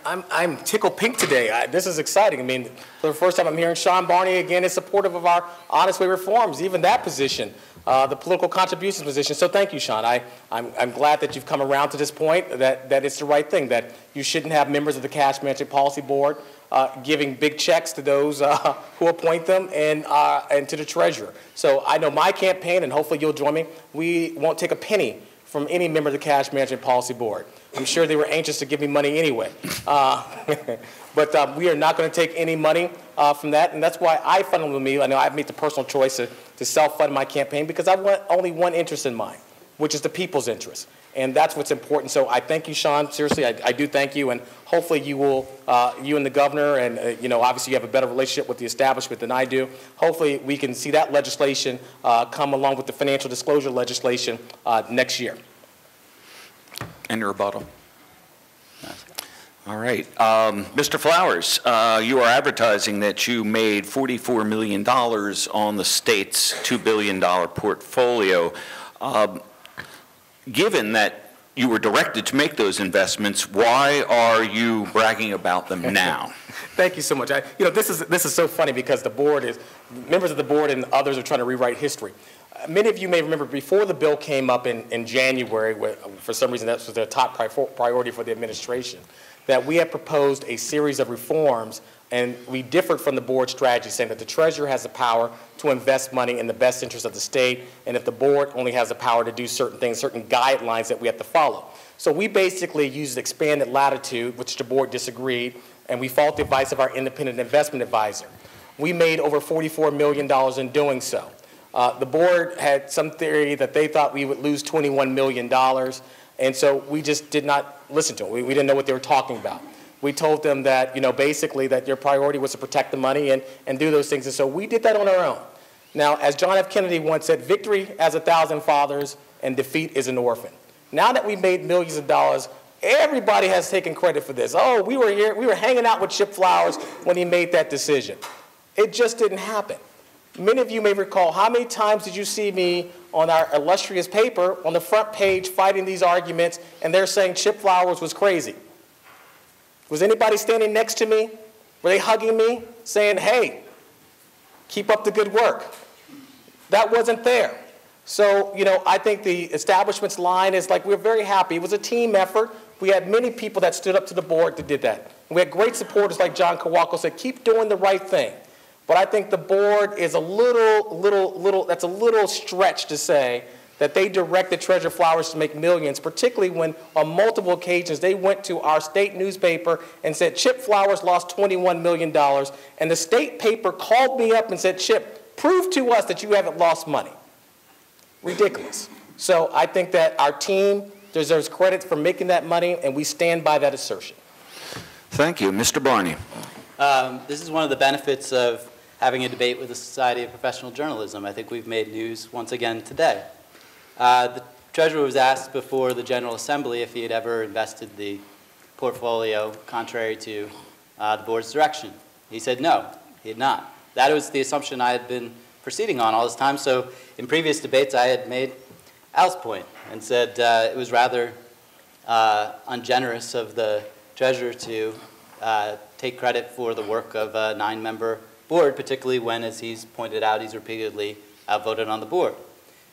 I'm tickled pink today. This is exciting. I mean, for the first time I'm hearing Sean Barney again is supportive of our honest way reforms, even that position, the political contributions position. So thank you, Sean. I'm glad that you've come around to this point, that it's the right thing, that you shouldn't have members of the Cash Management Policy Board giving big checks to those who appoint them and to the treasurer. So I know my campaign, and hopefully you'll join me, we won't take a penny from any member of the Cash Management Policy Board. I'm sure they were anxious to give me money anyway. But we are not going to take any money from that, and that's why I fundamentally, I know I've made the personal choice to self-fund my campaign because I want only one interest in mind, which is the people's interest. And that's what's important. So I thank you, Sean. Seriously, I do thank you. And hopefully you will, you and the governor, and obviously you have a better relationship with the establishment than I do. Hopefully we can see that legislation come along with the financial disclosure legislation next year. And your rebuttal. All right. Mr. Flowers, you are advertising that you made $44 million on the state's $2 billion portfolio. Given that you were directed to make those investments, why are you bragging about them now? Thank you so much. This is so funny because members of the board and others are trying to rewrite history. Many of you may remember before the bill came up in January, for some reason that was their top priority for the administration, that we had proposed a series of reforms, and we differed from the board strategy, saying that the treasurer has the power to invest money in the best interest of the state, and if the board only has the power to do certain things, certain guidelines that we have to follow. So we basically used expanded latitude, which the board disagreed, and we followed the advice of our independent investment advisor. We made over $44 million in doing so. The board had some theory that they thought we would lose $21 million, and so we just did not listen to them. We didn't know what they were talking about. We told them that, basically that their priority was to protect the money and do those things. And so we did that on our own. Now, as John F. Kennedy once said, victory has 1,000 fathers and defeat is an orphan. Now that we've made millions of dollars, everybody has taken credit for this. Oh, we were hanging out with Chip Flowers when he made that decision. It just didn't happen. Many of you may recall, how many times did you see me on our illustrious paper on the front page fighting these arguments, and they're saying Chip Flowers was crazy? Was anybody standing next to me? Were they hugging me, saying, hey, keep up the good work? That wasn't there. So, I think the establishment's line is like, we're very happy. It was a team effort. We had many people that stood up to the board that did that. We had great supporters like John Kowalko said, keep doing the right thing. But I think the board is that's a little stretch to say that they directed Treasurer Flowers to make millions, particularly when on multiple occasions they went to our state newspaper and said, Chip Flowers lost $21 million. And the state paper called me up and said, Chip, prove to us that you haven't lost money. Ridiculous. So I think that our team deserves credit for making that money, and we stand by that assertion. Thank you. Mr. Barney. This is one of the benefits of having a debate with the Society of Professional Journalism. I think we've made news once again today. The treasurer was asked before the General Assembly if he had ever invested the portfolio contrary to the board's direction. He said no, he had not. That was the assumption I had been proceeding on all this time. So in previous debates, I had made Al's point and said it was rather ungenerous of the treasurer to take credit for the work of a 9-member board, particularly when, as he's pointed out, he's repeatedly outvoted on the board.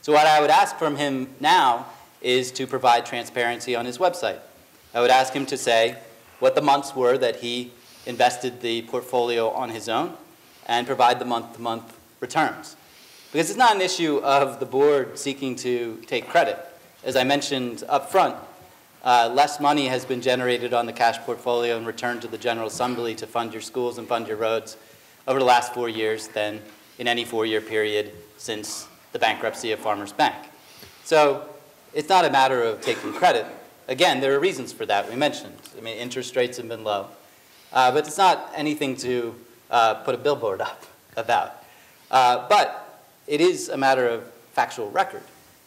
So what I would ask from him now is to provide transparency on his website. I would ask him to say what the months were that he invested the portfolio on his own and provide the month-to-month returns. Because it's not an issue of the board seeking to take credit. As I mentioned up front, less money has been generated on the cash portfolio and returned to the General Assembly to fund your schools and fund your roads over the last 4 years than in any 4-year period since the bankruptcy of Farmers Bank. So it's not a matter of taking credit. Again, there are reasons for that we mentioned. I mean, interest rates have been low. But it's not anything to put a billboard up about. But it is a matter of factual record.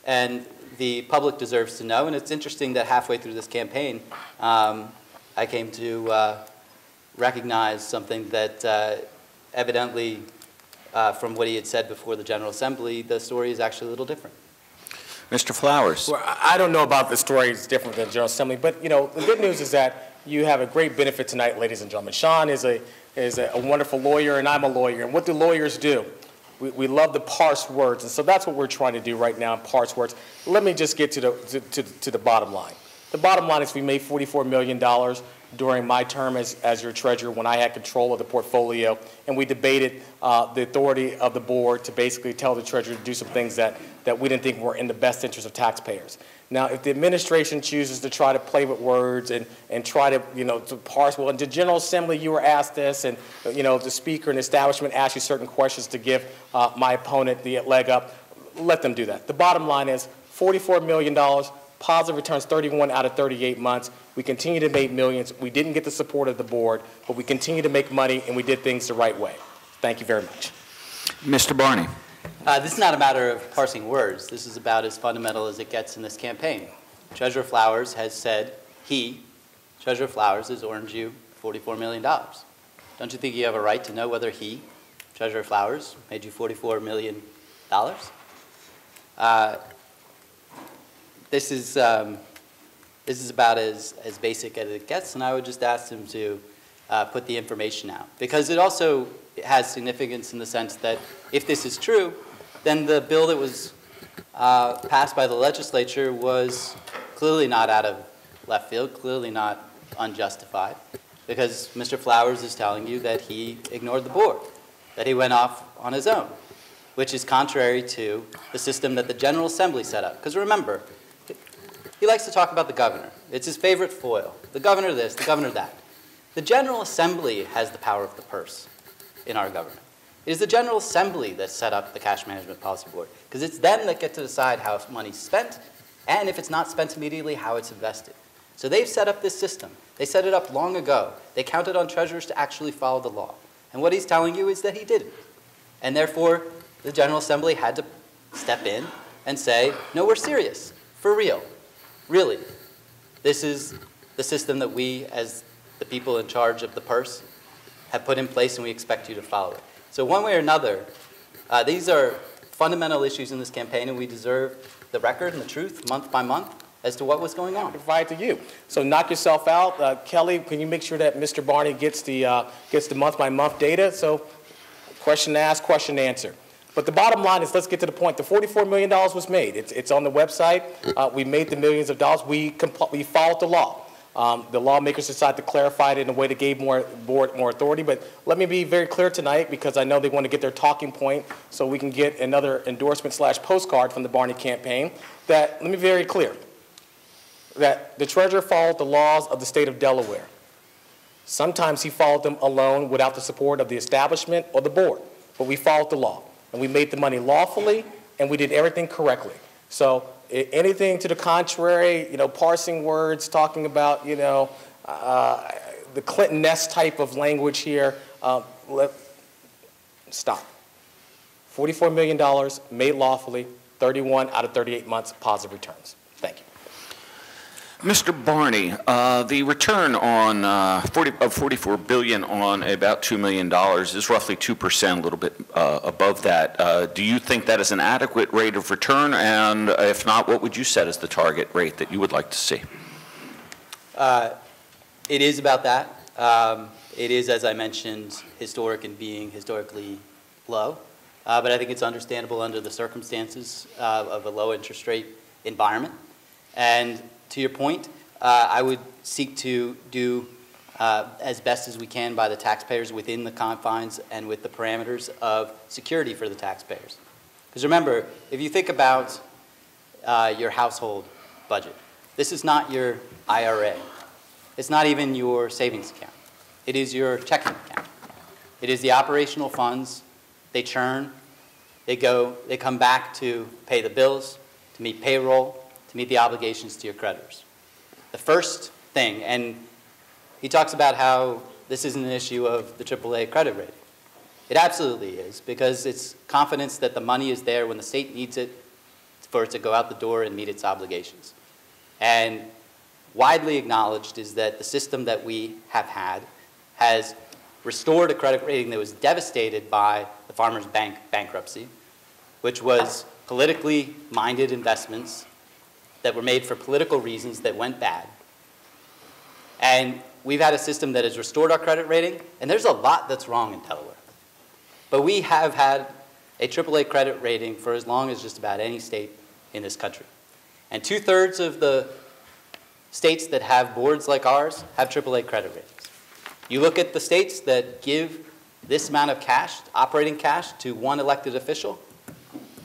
And the public deserves to know. And it's interesting that halfway through this campaign, I came to recognize something that evidently, from what he had said before the General Assembly, the story is actually a little different. Mr. Flowers. Well, I don't know about the story is different than the General Assembly, but the good news is that you have a great benefit tonight, ladies and gentlemen. Sean is a wonderful lawyer, and I'm a lawyer. And what do lawyers do? We love to parse words, and so that's what we're trying to do right now, parse words. Let me just get to the bottom line. The bottom line is we made $44 million during my term as your treasurer when I had control of the portfolio, and we debated the authority of the board to basically tell the treasurer to do some things that we didn't think were in the best interest of taxpayers. Now, if the administration chooses to try to play with words and try to, to parse, well, in the General Assembly you were asked this, and, the speaker and the establishment asked you certain questions to give my opponent the leg up, let them do that. The bottom line is $44 million, positive returns 31 out of 38 months. We continue to make millions. We didn't get the support of the board, but we continue to make money, and we did things the right way. Thank you very much. Mr. Barney. This is not a matter of parsing words. This is about as fundamental as it gets in this campaign. Treasurer Flowers has said Treasurer Flowers, has earned you $44 million. Don't you think you have a right to know whether Treasurer Flowers, made you $44 million? This is about as basic as it gets, and I would just ask him to put the information out. Because it also has significance in the sense that if this is true, then the bill that was passed by the legislature was clearly not out of left field, clearly not unjustified, because Mr. Flowers is telling you that he ignored the board, that he went off on his own, which is contrary to the system that the General Assembly set up. Because remember, he likes to talk about the governor. It's his favorite foil. The governor this, the governor that. The General Assembly has the power of the purse in our government. It is the General Assembly that set up the Cash Management Policy Board, because it's them that get to decide how money's spent, and if it's not spent immediately, how it's invested. So they've set up this system. They set it up long ago. They counted on treasurers to actually follow the law. And what he's telling you is that he didn't. And therefore, the General Assembly had to step in and say, no, we're serious, for real, really. This is the system that we, as the people in charge of the purse, have put in place, and we expect you to follow it. So one way or another, these are fundamental issues in this campaign, and we deserve the record and the truth month by month as to what was going on. Provide to you. So knock yourself out. Kelly, can you make sure that Mr. Barney gets the month by month data? So question asked, question answered. But the bottom line is, let's get to the point. The $44 million was made. It's on the website. We made the millions of dollars. We followed the law. The lawmakers decided to clarify it in a way that gave board more authority. But let me be very clear tonight, because I know they want to get their talking point so we can get another endorsement/postcard from the Barney campaign. Let me be very clear that the treasurer followed the laws of the state of Delaware. Sometimes he followed them alone without the support of the establishment or the board. But we followed the law, and we made the money lawfully, and we did everything correctly. So anything to the contrary, parsing words, talking about, the Clinton Ness type of language here, stop. $44 million made lawfully, 31 out of 38 months positive returns. Thank you. Mr. Barney, the return on of $44 billion on about $2 million is roughly 2%, a little bit above that. Do you think that is an adequate rate of return? And if not, what would you set as the target rate that you would like to see? It is about that. It is, as I mentioned, historic and being historically low. But I think it's understandable under the circumstances of a low interest rate environment. And to your point, I would seek to do as best as we can by the taxpayers within the confines and with the parameters of security for the taxpayers. Because remember, if you think about your household budget, this is not your IRA. It's not even your savings account. It is your checking account. It is the operational funds. They churn. They come back to pay the bills, to meet payroll, to meet the obligations to your creditors. The first thing, and he talks about how this isn't an issue of the AAA credit rating. It absolutely is, because it's confidence that the money is there when the state needs it for it to go out the door and meet its obligations. And widely acknowledged is that the system that we have had has restored a credit rating that was devastated by the Farmers Bank bankruptcy, which was politically minded investments that were made for political reasons that went bad. And we've had a system that has restored our credit rating, and there's a lot that's wrong in Delaware. But we have had a AAA credit rating for as long as just about any state in this country. And 2/3 of the states that have boards like ours have AAA credit ratings. You look at the states that give this amount of cash, operating cash, to one elected official,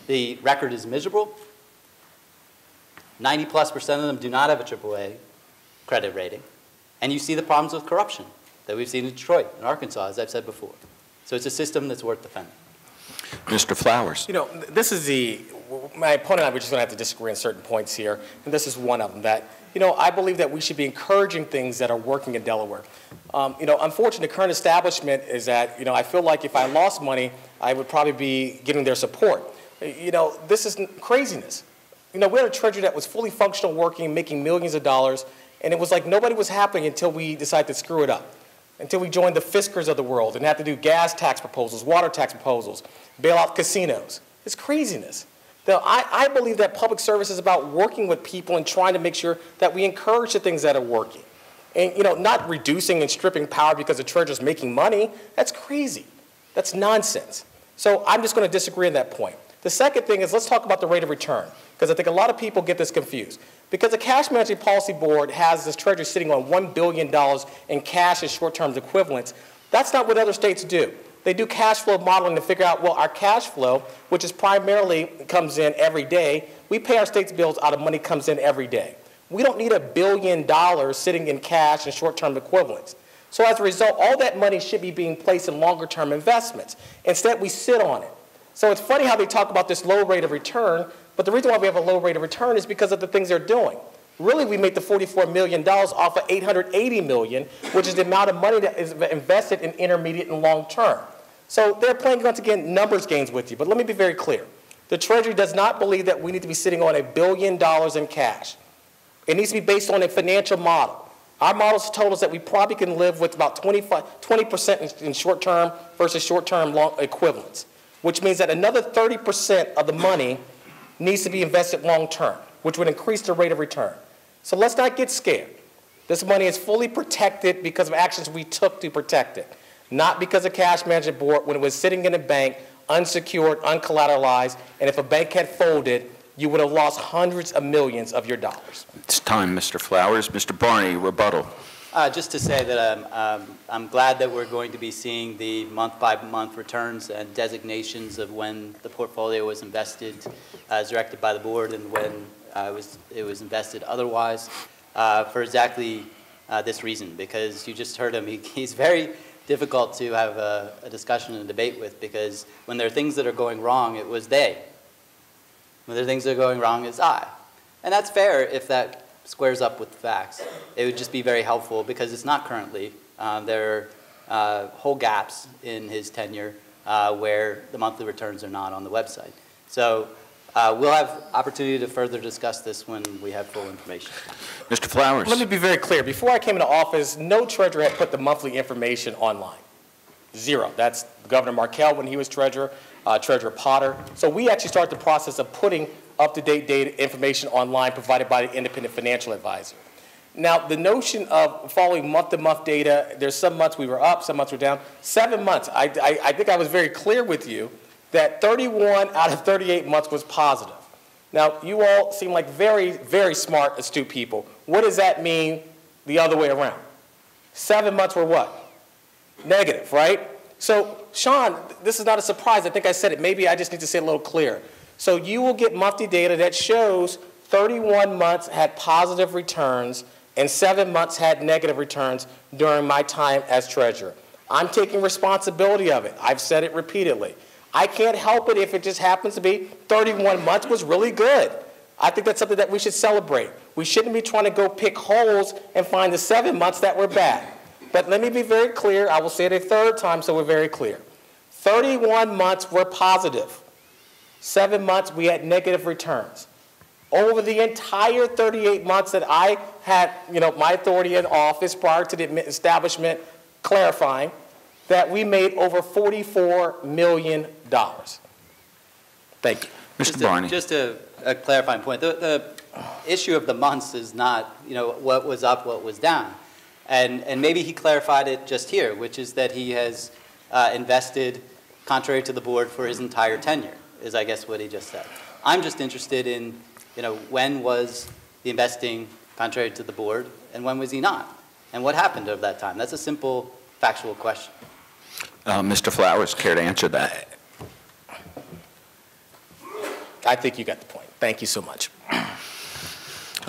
the record is miserable. 90+% of them do not have a AAA credit rating. And you see the problems with corruption that we've seen in Detroit and Arkansas, as I've said before. So it's a system that's worth defending. Mr. Flowers. You know, this is my opponent and I were just going to have to disagree on certain points here, and this is one of them, that, you know, I believe that we should be encouraging things that are working in Delaware. You know, unfortunately, the current establishment is that, you know, I feel like if I lost money, I would probably be getting their support. You know, this is craziness. You know, we had a treasury that was fully functional, working, making millions of dollars, and it was like nobody was happening until we decided to screw it up, until we joined the Fiskers of the world and had to do gas tax proposals, water tax proposals, bail out casinos. It's craziness. Now, I believe that public service is about working with people and trying to make sure that we encourage the things that are working. And, you know, not reducing and stripping power because the treasurer is making money. That's crazy. That's nonsense. So I'm just going to disagree on that point. The second thing is, let's talk about the rate of return, because I think a lot of people get this confused. Because the Cash Management Policy Board has this treasury sitting on $1 billion in cash and short-term equivalents. That's not what other states do. They do cash flow modeling to figure out, well, our cash flow, which is primarily comes in every day, we pay our state's bills out of money comes in every day. We don't need $1 billion sitting in cash and short-term equivalents. So as a result, all that money should be being placed in longer-term investments. Instead, we sit on it. So it's funny how they talk about this low rate of return, but the reason why we have a low rate of return is because of the things they're doing. Really, we made the $44 million off of $880 million, which is the amount of money that is invested in intermediate and long term. So they're playing, once again, numbers games with you. But let me be very clear. The Treasury does not believe that we need to be sitting on $1 billion in cash. It needs to be based on a financial model. Our models told us that we probably can live with about 20% in short-term versus short-term equivalents, which means that another 30% of the money needs to be invested long-term, which would increase the rate of return. So let's not get scared. This money is fully protected because of actions we took to protect it, not because of Cash Management Board when it was sitting in a bank, unsecured, uncollateralized, and if a bank had folded, you would have lost hundreds of millions of your dollars. It's time, Mr. Flowers. Mr. Barney, rebuttal. Just to say that I'm glad that we're going to be seeing the month-by-month returns and designations of when the portfolio was invested as directed by the board and when it was invested otherwise for exactly this reason, because you just heard him. He's very difficult to have a discussion and a debate with, because when there are things that are going wrong, it was they. When there are things that are going wrong, it's I. And that's fair if that squares up with the facts. It would just be very helpful because it's not currently. There are whole gaps in his tenure where the monthly returns are not on the website. So we'll have opportunity to further discuss this when we have full information. Mr. Flowers. Let me be very clear. Before I came into office, no treasurer had put the monthly information online. Zero. That's Governor Markell when he was treasurer, Treasurer Potter. So we actually started the process of putting up-to-date data information online provided by the independent financial advisor. Now, the notion of following month-to-month data, there's some months we were up, some months we're down. 7 months, I think I was very clear with you that 31 out of 38 months was positive. Now, you all seem like very, very smart, astute people. What does that mean the other way around? 7 months were what? Negative, right? So, Sean, this is not a surprise. I think I said it. Maybe I just need to say it a little clearer. So you will get monthly data that shows 31 months had positive returns and 7 months had negative returns during my time as treasurer. I'm taking responsibility of it. I've said it repeatedly. I can't help it if it just happens to be 31 months was really good. I think that's something that we should celebrate. We shouldn't be trying to go pick holes and find the 7 months that were bad. But let me be very clear. I will say it a third time so we're very clear. 31 months were positive. 7 months we had negative returns. Over the entire 38 months that I had, my authority in office prior to the establishment clarifying that we made over $44 million. Thank you. Mr. Barney. Just a clarifying point. The issue of the months is not, what was up, what was down. And maybe he clarified it just here, which is that he has invested contrary to the board for his entire tenure, is I guess what he just said. I'm just interested in, when was the investing contrary to the board and when was he not? And what happened over that time? That's a simple factual question. Mr. Flowers, care to answer that? I think you got the point. Thank you so much.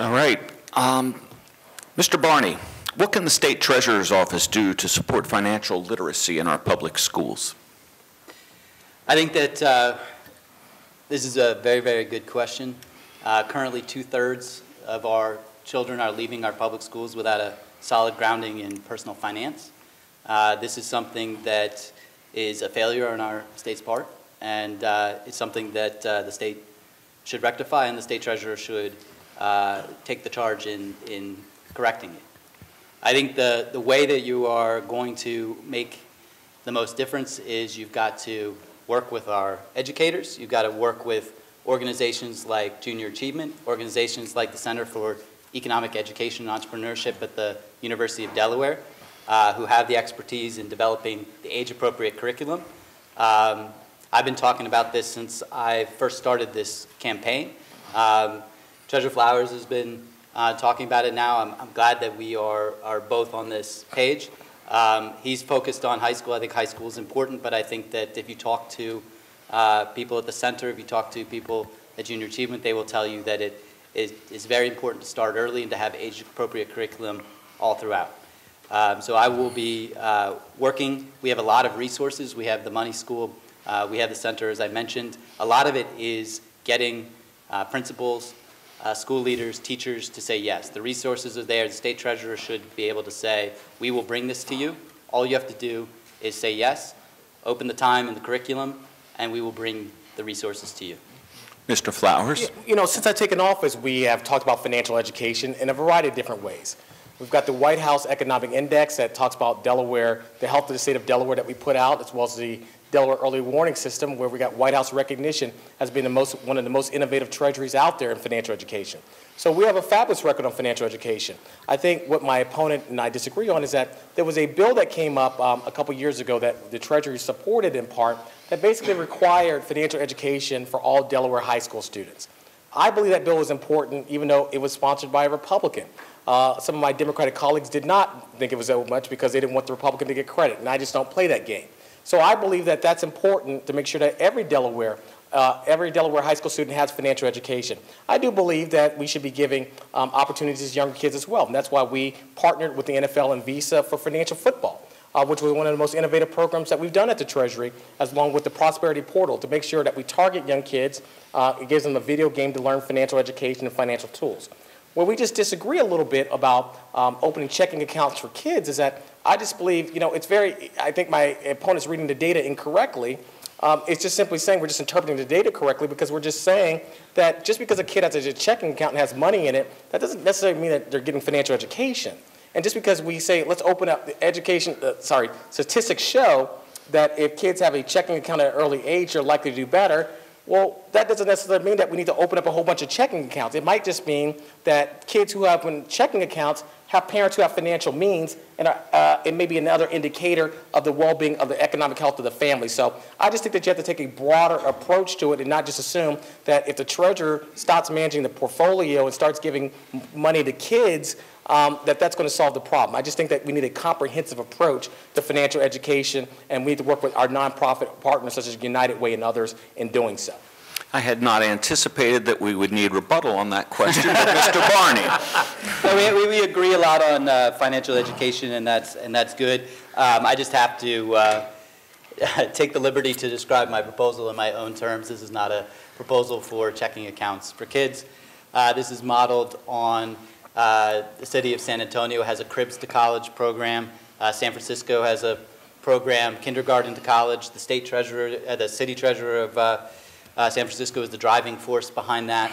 All right. Mr. Barney, what can the State Treasurer's Office do to support financial literacy in our public schools? I think that this is a very, very good question. Currently, 2/3 of our children are leaving our public schools without a solid grounding in personal finance. This is something that is a failure on our state's part, and it's something that the state should rectify, and the state treasurer should take the charge in correcting it. I think the way that you are going to make the most difference is you've got to work with our educators. You've got to work with organizations like Junior Achievement, organizations like the Center for Economic Education and Entrepreneurship at the University of Delaware, who have the expertise in developing the age-appropriate curriculum. I've been talking about this since I first started this campaign. Treasurer Flowers has been talking about it now. I'm glad that we are both on this page. He's focused on high school. I think high school is important, but I think that if you talk to people at the center, if you talk to people at Junior Achievement, they will tell you that it is very important to start early and to have age-appropriate curriculum all throughout. So I will be working. We have a lot of resources. We have the Money School. We have the center, as I mentioned. A lot of it is getting principals, school leaders, teachers to say yes. The resources are there. The state treasurer should be able to say, we will bring this to you. All you have to do is say yes, open the time in the curriculum, and we will bring the resources to you. Mr. Flowers? You know, since I've taken office, we have talked about financial education in a variety of different ways. We've got the White House Economic Index that talks about Delaware, the health of the state of Delaware that we put out, as well as the Delaware Early Warning System, where we got White House recognition as being one of the most innovative treasuries out there in financial education. So we have a fabulous record on financial education. I think what my opponent and I disagree on is that there was a bill that came up a couple years ago that the Treasury supported in part that basically required financial education for all Delaware high school students. I believe that bill was important, even though it was sponsored by a Republican. Some of my Democratic colleagues did not think it was so much because they didn't want the Republican to get credit, and I just don't play that game. So I believe that that's important to make sure that every Delaware high school student has financial education. I do believe that we should be giving opportunities to younger kids as well, and that's why we partnered with the NFL and Visa for financial football, which was one of the most innovative programs that we've done at the Treasury, along with the Prosperity Portal, to make sure that we target young kids. It gives them a video game to learn financial education and financial tools. Where we just disagree a little bit about opening checking accounts for kids is that I just believe, you know, I think my opponent's reading the data incorrectly. It's just simply saying we're just interpreting the data correctly because we're just saying that just because a kid has a checking account and has money in it, that doesn't necessarily mean that they're getting financial education. And just because we say, let's open up the education, statistics show that if kids have a checking account at an early age, they're likely to do better. Well, that doesn't necessarily mean that we need to open up a whole bunch of checking accounts. It might just mean that kids who have checking accounts have parents who have financial means, and it may be another indicator of the well-being of the economic health of the family. So I just think that you have to take a broader approach to it and not just assume that if the treasurer stops managing the portfolio and starts giving money to kids, that's going to solve the problem. I just think that we need a comprehensive approach to financial education, and we need to work with our nonprofit partners such as United Way and others in doing so. I had not anticipated that we would need rebuttal on that question, but Mr. Barney. We agree a lot on financial education, and that's good. I just have to take the liberty to describe my proposal in my own terms. This is not a proposal for checking accounts for kids. This is modeled on the city of San Antonio has a Cribs to College program. San Francisco has a program, kindergarten to college. The state treasurer, the city treasurer of San Francisco is the driving force behind that.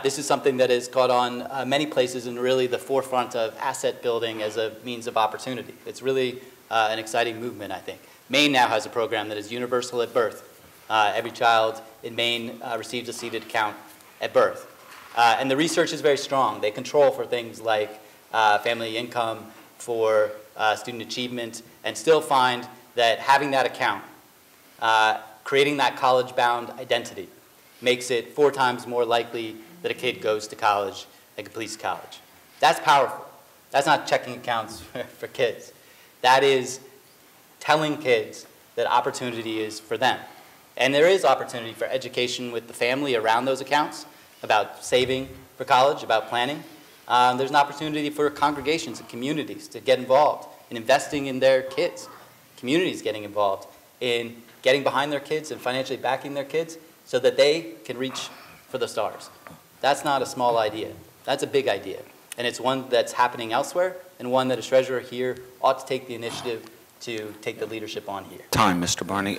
This is something that is caught on many places and really the forefront of asset building as a means of opportunity. It's really an exciting movement, I think. Maine now has a program that is universal at birth. Every child in Maine receives a seeded account at birth. And the research is very strong. They control for things like family income, for student achievement, and still find that having that account, creating that college-bound identity, makes it 4 times more likely that a kid goes to college and completes college. That's powerful. That's not checking accounts for kids. That is telling kids that opportunity is for them. And there is opportunity for education with the family around those accounts, about saving for college, about planning. There's an opportunity for congregations and communities to get involved in investing in their kids. Communities getting involved in getting behind their kids and financially backing their kids so that they can reach for the stars. That's not a small idea. That's a big idea. And it's one that's happening elsewhere, and one that a treasurer here ought to take the initiative to take the leadership on here. Time, Mr. Barney.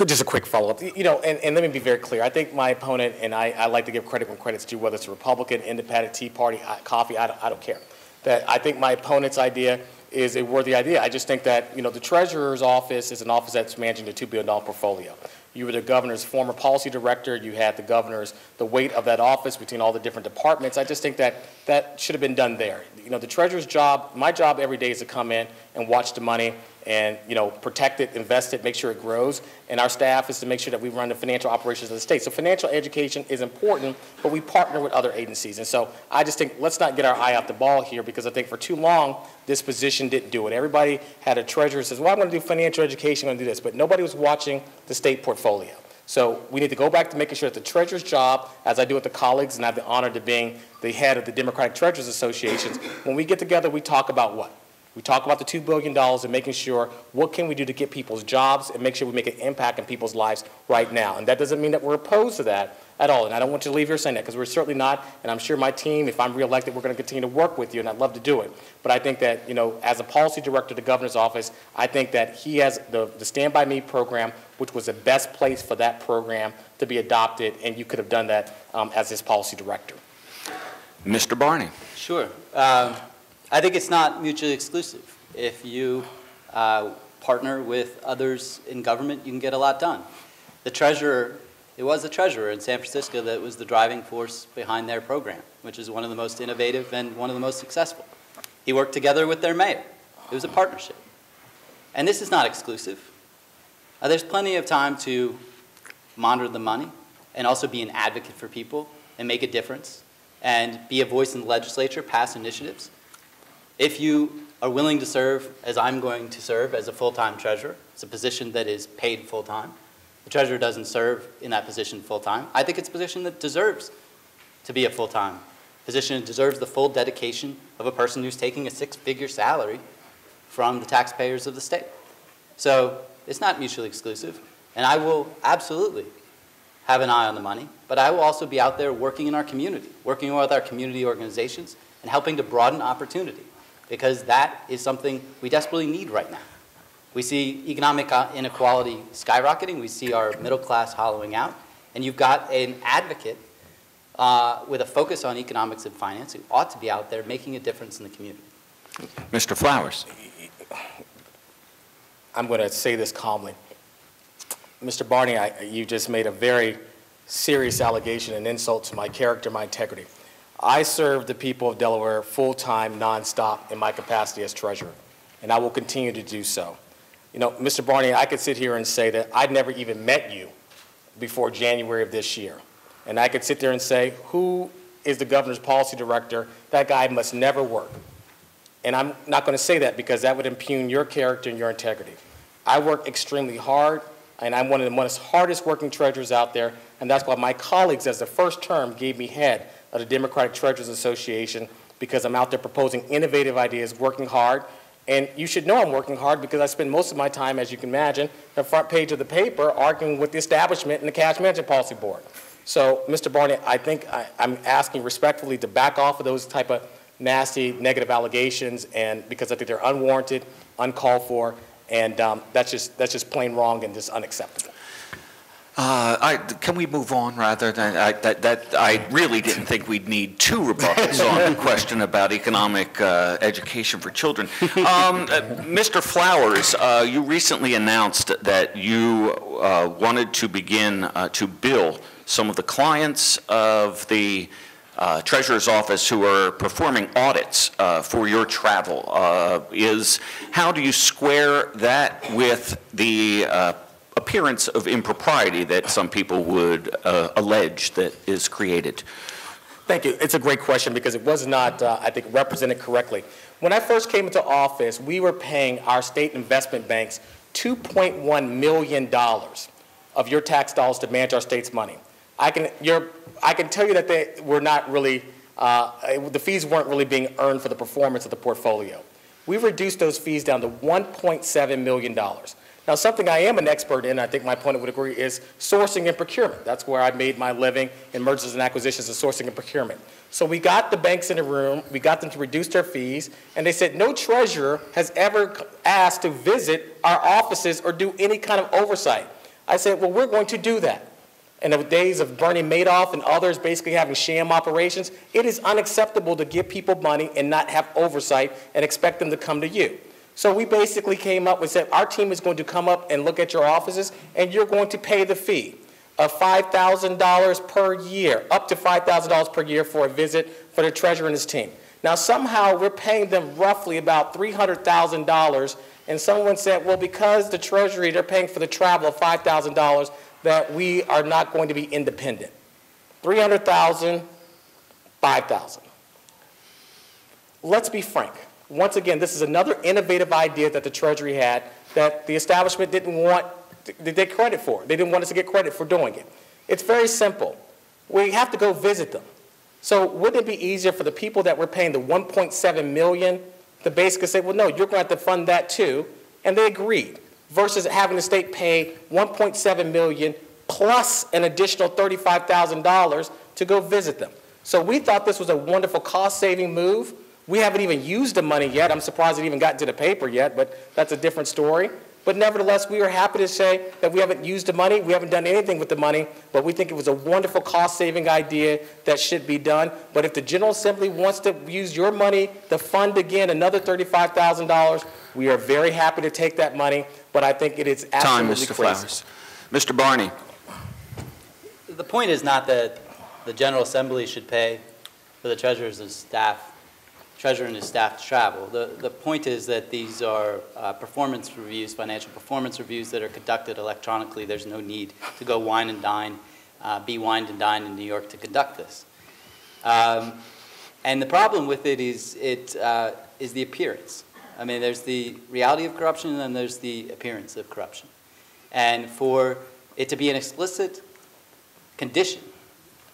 Just a quick follow-up. You know, and let me be very clear. I think my opponent, and I like to give credit when credit's due, whether it's a Republican, Independent, Tea Party, coffee, I don't care. That I think my opponent's idea is a worthy idea. I just think that, you know, the treasurer's office is an office that's managing a $2 billion portfolio. You were the governor's former policy director. You had the weight of that office between all the different departments. I just think that that should have been done there. You know, the treasurer's job, my job every day is to come in and watch the money and, you know, protect it, invest it, make sure it grows. And our staff is to make sure that we run the financial operations of the state. So financial education is important, but we partner with other agencies. And so I just think let's not get our eye off the ball here, because I think for too long this position didn't do it. Everybody had a treasurer who says, well, I'm going to do financial education, I'm going to do this. But nobody was watching the state portfolio. So we need to go back to making sure that the treasurer's job, as I do with the colleagues, and I have the honor to being the head of the Democratic Treasurers Associations, when we get together, we talk about what? We talk about the $2 billion and making sure what can we do to get people's jobs and make sure we make an impact in people's lives right now. And that doesn't mean that we're opposed to that at all. And I don't want you to leave here saying that, because we're certainly not. And I'm sure my team, if I'm reelected, we're going to continue to work with you, and I'd love to do it. But I think that, you know, as a policy director of the governor's office, I think that he has the Stand By Me program, which was the best place for that program to be adopted, and you could have done that as his policy director. Mr. Barney. Sure. I think it's not mutually exclusive. If you partner with others in government, you can get a lot done. The treasurer, it was the treasurer in San Francisco that was the driving force behind their program, which is one of the most innovative and one of the most successful. He worked together with their mayor. It was a partnership. And this is not exclusive. There's plenty of time to monitor the money and also be an advocate for people and make a difference and be a voice in the legislature, pass initiatives. If you are willing to serve, as I'm going to serve, as a full-time treasurer, it's a position that is paid full-time. The treasurer doesn't serve in that position full-time. I think it's a position that deserves to be a full-time position. It deserves the full dedication of a person who's taking a six-figure salary from the taxpayers of the state. So it's not mutually exclusive. And I will absolutely have an eye on the money, but I will also be out there working in our community, working with our community organizations and helping to broaden opportunity, because that is something we desperately need right now. We see economic inequality skyrocketing. We see our middle class hollowing out. And you've got an advocate with a focus on economics and finance who ought to be out there making a difference in the community. Mr. Flowers. I'm going to say this calmly. Mr. Barney, you just made a very serious allegation and insult to my character, my integrity. I serve the people of Delaware full-time, nonstop in my capacity as treasurer, and I will continue to do so. You know, Mr. Barney, I could sit here and say that I'd never even met you before January of this year. And I could sit there and say, who is the governor's policy director? That guy must never work. And I'm not going to say that because that would impugn your character and your integrity. I work extremely hard, and I'm one of the most hardest working treasurers out there, and that's why my colleagues, as the first term, gave me head of the Democratic Treasurers Association, because I'm out there proposing innovative ideas, working hard. And you should know I'm working hard because I spend most of my time, as you can imagine, the front page of the paper arguing with the establishment and the Cash Management Policy Board. So, Mr. Barney, I think I'm asking respectfully to back off of those type of nasty, negative allegations, and because I think they're unwarranted, uncalled for, and that's just plain wrong and just unacceptable. Can we move on rather than I really didn't think we'd need two rebuttals on the question about economic education for children. Mr. Flowers, you recently announced that you wanted to begin to bill some of the clients of the Treasurer's Office who are performing audits for your travel. How do you square that with the appearance of impropriety that some people would allege that is created? Thank you. It's a great question because it was not, I think, represented correctly. When I first came into office, we were paying our state investment banks $2.1 million of your tax dollars to manage our state's money. I can tell you that they were not really, the fees weren't really being earned for the performance of the portfolio. We've reduced those fees down to $1.7 million. Now, something I am an expert in, I think my opponent would agree, is sourcing and procurement. That's where I made my living in mergers and acquisitions and sourcing and procurement. So we got the banks in the room, we got them to reduce their fees, and they said no treasurer has ever asked to visit our offices or do any kind of oversight. I said, well, we're going to do that. In the days of Bernie Madoff and others basically having sham operations, it is unacceptable to give people money and not have oversight and expect them to come to you. So we basically came up and said, our team is going to come up and look at your offices, and you're going to pay the fee of $5,000 per year, up to $5,000 per year for a visit for the treasurer and his team. Now, somehow we're paying them roughly about $300,000, and someone said, well, because the Treasury, they're paying for the travel of $5,000, that we are not going to be independent. $300,000, $5,000. Let's be frank. Once again, this is another innovative idea that the Treasury had that the establishment didn't want to get credit for. They didn't want us to get credit for doing it. It's very simple. We have to go visit them. So wouldn't it be easier for the people that we're paying the $1.7 million to basically say, well, no, you're going to have to fund that too, and they agreed, versus having the state pay $1.7 million plus an additional $35,000 to go visit them. So we thought this was a wonderful cost-saving move. We haven't even used the money yet. I'm surprised it even got into the paper yet, but that's a different story. But nevertheless, we are happy to say that we haven't used the money. We haven't done anything with the money, but we think it was a wonderful cost-saving idea that should be done. But if the General Assembly wants to use your money to fund again another $35,000, we are very happy to take that money, but I think it is absolutely Mr. crazy. Flowers. Mr. Barney. The point is not that the General Assembly should pay for the treasurer and his staff to travel. The point is that these are performance reviews, financial performance reviews that are conducted electronically. There's no need to go wine and dine, be wined and dine in New York to conduct this. And the problem with it is the appearance. I mean, there's the reality of corruption and then there's the appearance of corruption. And for it to be an explicit condition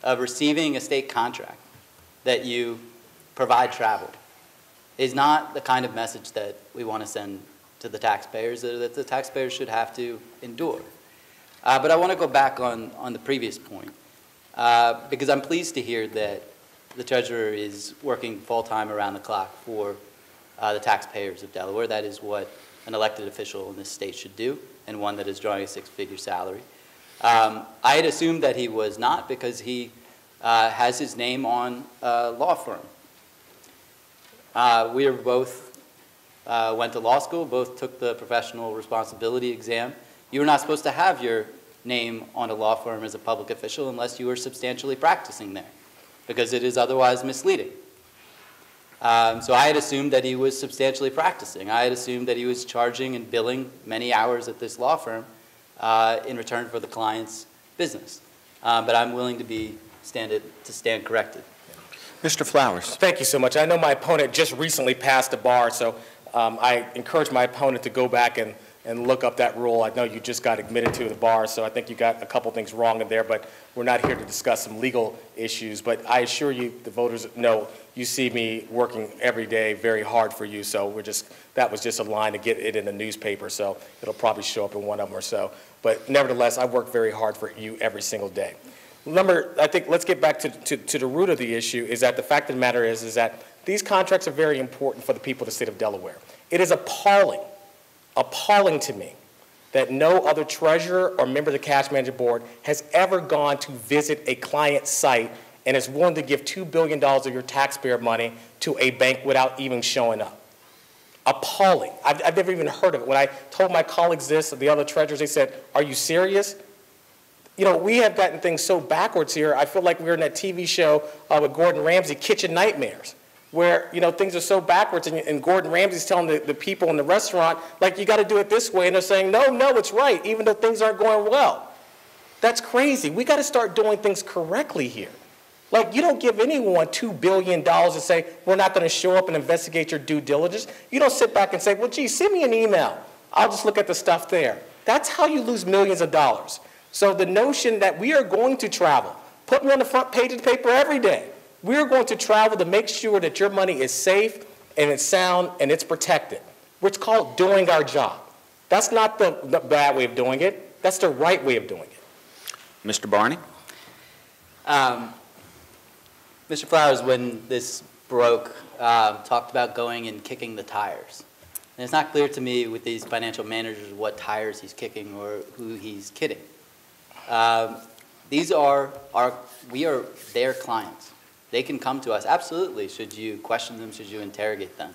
of receiving a state contract that you provide travel is not the kind of message that we want to send to the taxpayers, that the taxpayers should have to endure. But I want to go back on the previous point, because I'm pleased to hear that the treasurer is working full-time around the clock for the taxpayers of Delaware. That is what an elected official in this state should do, and one that is drawing a six-figure salary. I had assumed that he was not, because he has his name on a law firm. We are both went to law school, both took the professional responsibility exam. You were not supposed to have your name on a law firm as a public official unless you were substantially practicing there, because it is otherwise misleading. So I had assumed that he was substantially practicing. I had assumed that he was charging and billing many hours at this law firm in return for the client's business. But I'm willing to stand corrected. Mr. Flowers. Thank you so much. I know my opponent just recently passed the bar, so I encourage my opponent to go back and look up that rule. I know you just got admitted to the bar, so I think you got a couple things wrong in there, but we're not here to discuss some legal issues. But I assure you, the voters know you see me working every day very hard for you, so that was just a line to get it in the newspaper, so it'll probably show up in one of them or so. But nevertheless, I work very hard for you every single day. Remember, I think let's get back to the root of the issue, is that the fact of the matter is that these contracts are very important for the people of the state of Delaware. It is appalling to me that no other treasurer or member of the cash management board has ever gone to visit a client site and is willing to give $2 billion of your taxpayer money to a bank without even showing up. Appalling. I've never even heard of it. When I told my colleagues this, the other treasurers, they said, are you serious? You know, we have gotten things so backwards here. I feel like we're in that TV show with Gordon Ramsay, Kitchen Nightmares, where, you know, things are so backwards, and Gordon Ramsay's telling the people in the restaurant, like, you got to do it this way, and they're saying, no, it's right, even though things aren't going well. That's crazy. We got to start doing things correctly here. Like, you don't give anyone $2 billion and say, we're not going to show up and investigate your due diligence. You don't sit back and say, well, gee, send me an email. I'll just look at the stuff there. That's how you lose millions of dollars. So the notion that we are going to travel, put me on the front page of the paper every day. We are going to travel to make sure that your money is safe and it's sound and it's protected. It's called doing our job. That's not the bad way of doing it. That's the right way of doing it. Mr. Barney? Mr. Flowers, when this broke, talked about going and kicking the tires. And it's not clear to me with these financial managers what tires he's kicking or who he's kidding. We are their clients. They can come to us, absolutely, should you question them, should you interrogate them.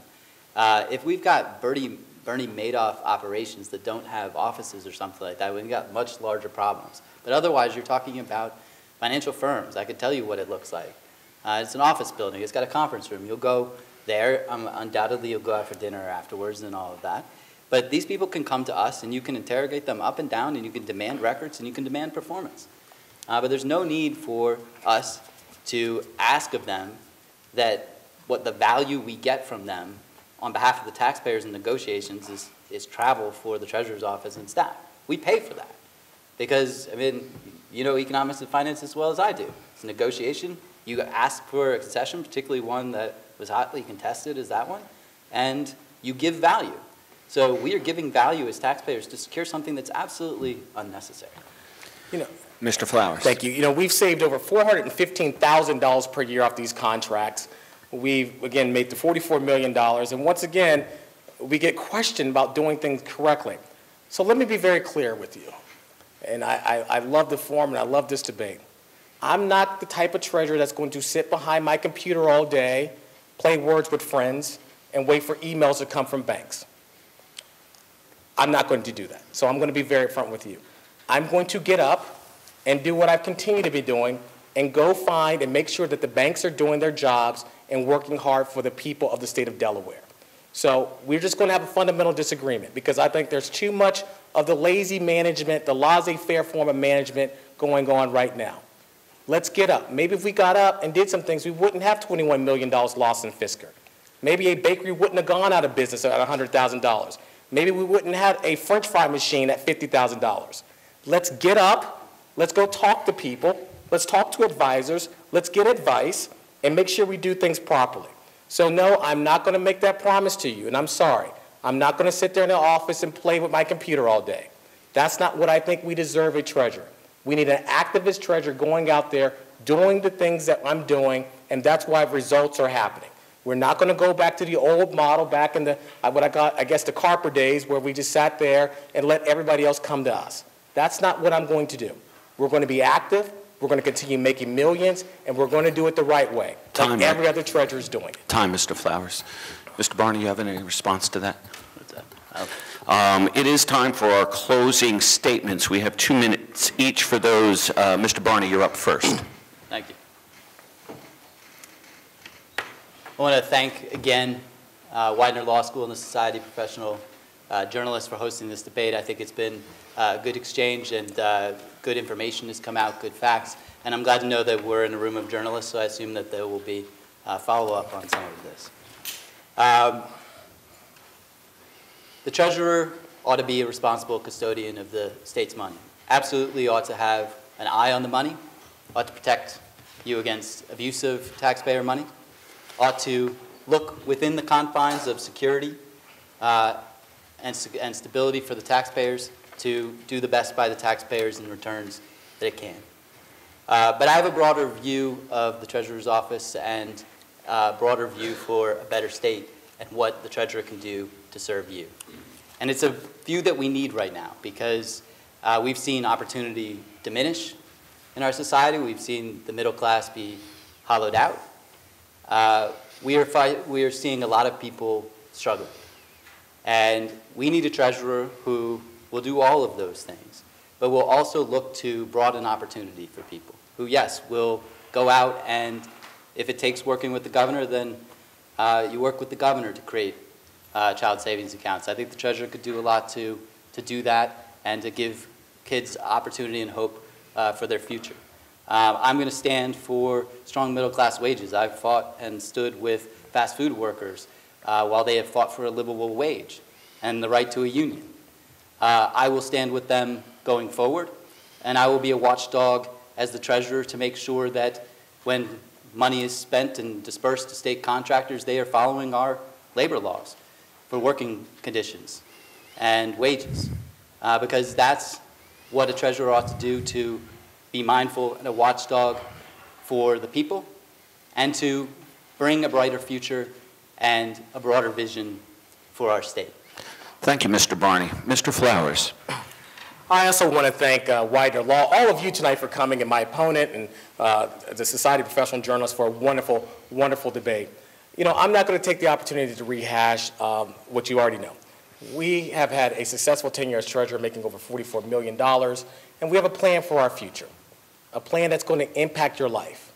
If we've got Bernie Madoff operations that don't have offices or something like that, we've got much larger problems. But otherwise, you're talking about financial firms. I could tell you what it looks like. It's an office building. It's got a conference room. You'll go there. Undoubtedly, you'll go out for dinner afterwards and all of that. But these people can come to us, and you can interrogate them up and down, and you can demand records, and you can demand performance. But there's no need for us to ask of them that what the value we get from them on behalf of the taxpayers in negotiations is travel for the Treasurer's office and staff. We pay for that because, I mean, you know economics and finance as well as I do. It's a negotiation. You ask for a concession, particularly one that was hotly contested as that one, and you give value. So we are giving value as taxpayers to secure something that's absolutely unnecessary. You know, Mr. Flowers. Thank you. You know, we've saved over $415,000 per year off these contracts. We've, again, made the $44 million. And once again, we get questioned about doing things correctly. So let me be very clear with you. And I love the forum and I love this debate. I'm not the type of treasurer that's going to sit behind my computer all day, play words with friends, and wait for emails to come from banks. I'm not going to do that. So I'm going to be very upfront with you. I'm going to get up and do what I've continued to be doing and go find and make sure that the banks are doing their jobs and working hard for the people of the state of Delaware. So we're just going to have a fundamental disagreement because I think there's too much of the lazy management, the laissez-faire form of management going on right now. Let's get up. Maybe if we got up and did some things, we wouldn't have $21 million lost in Fisker. Maybe a bakery wouldn't have gone out of business at $100,000. Maybe we wouldn't have a French fry machine at $50,000. Let's get up. Let's go talk to people. Let's talk to advisors. Let's get advice and make sure we do things properly. So no, I'm not going to make that promise to you, and I'm sorry. I'm not going to sit there in the office and play with my computer all day. That's not what I think we deserve a treasurer. We need an activist treasurer going out there, doing the things that I'm doing, and that's why results are happening. We're not going to go back to the old model, back in the, I guess, the Carper days, where we just sat there and let everybody else come to us. That's not what I'm going to do. We're going to be active. We're going to continue making millions, and we're going to do it the right way, like every other treasurer is doing it. Time, Mr. Flowers. Mr. Barney, you have any response to that? It is time for our closing statements. We have 2 minutes each for those. Mr. Barney, you're up first. Thank you. I want to thank again Widener Law School and the Society of Professional Journalists for hosting this debate. I think it's been a good exchange and good information has come out, good facts. And I'm glad to know that we're in a room of journalists, so I assume that there will be follow-up on some of this. The treasurer ought to be a responsible custodian of the state's money. Absolutely ought to have an eye on the money, ought to protect you against abuse of taxpayer money, ought to look within the confines of security and stability for the taxpayers to do the best by the taxpayers in returns that it can. But I have a broader view of the Treasurer's office and a broader view for a better state and what the Treasurer can do to serve you. And it's a view that we need right now because we've seen opportunity diminish in our society. We've seen the middle class be hollowed out. We are seeing a lot of people struggle. And we need a treasurer who will do all of those things, but will also look to broaden opportunity for people who, yes, will go out and if it takes working with the governor, then you work with the governor to create child savings accounts. I think the treasurer could do a lot to do that and to give kids opportunity and hope for their future. I'm going to stand for strong middle class wages. I've fought and stood with fast food workers while they have fought for a livable wage and the right to a union. I will stand with them going forward, and I will be a watchdog as the treasurer to make sure that when money is spent and dispersed to state contractors, they are following our labor laws for working conditions. and wages, because that's what a treasurer ought to do, to be mindful and a watchdog for the people and to bring a brighter future and a broader vision for our state. Thank you, Mr. Barney. Mr. Flowers. I also want to thank Widener Law, all of you tonight for coming, and my opponent and the Society of Professional Journalists for a wonderful, wonderful debate. You know, I'm not going to take the opportunity to rehash what you already know. We have had a successful tenure as treasurer, making over $44 million, and we have a plan for our future, a plan that's going to impact your life.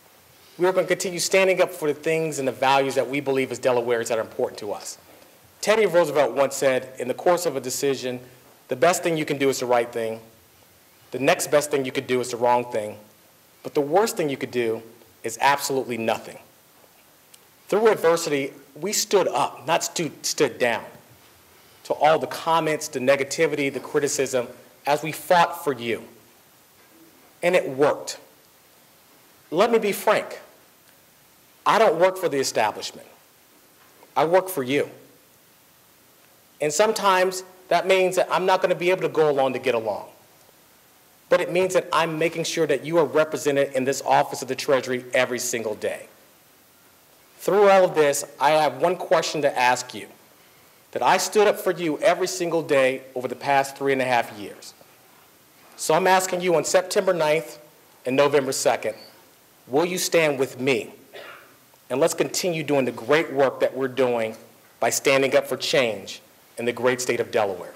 We are going to continue standing up for the things and the values that we believe as Delawareans that are important to us. Teddy Roosevelt once said, in the course of a decision, the best thing you can do is the right thing. The next best thing you could do is the wrong thing. But the worst thing you could do is absolutely nothing. Through adversity, we stood up, not stood down, to all the comments, the negativity, the criticism, as we fought for you. And it worked. Let me be frank. I don't work for the establishment. I work for you. And sometimes that means that I'm not going to be able to go along to get along. But it means that I'm making sure that you are represented in this office of the Treasury every single day. Through all of this, I have one question to ask you, that I stood up for you every single day over the past 3.5 years. So I'm asking you on September 9th and November 2nd, will you stand with me? And let's continue doing the great work that we're doing by standing up for change in the great state of Delaware.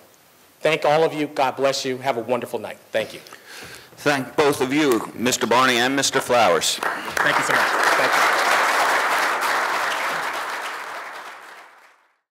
Thank all of you. God bless you. Have a wonderful night. Thank you. Thank both of you, Mr. Barney and Mr. Flowers. Thank you so much. Thank you.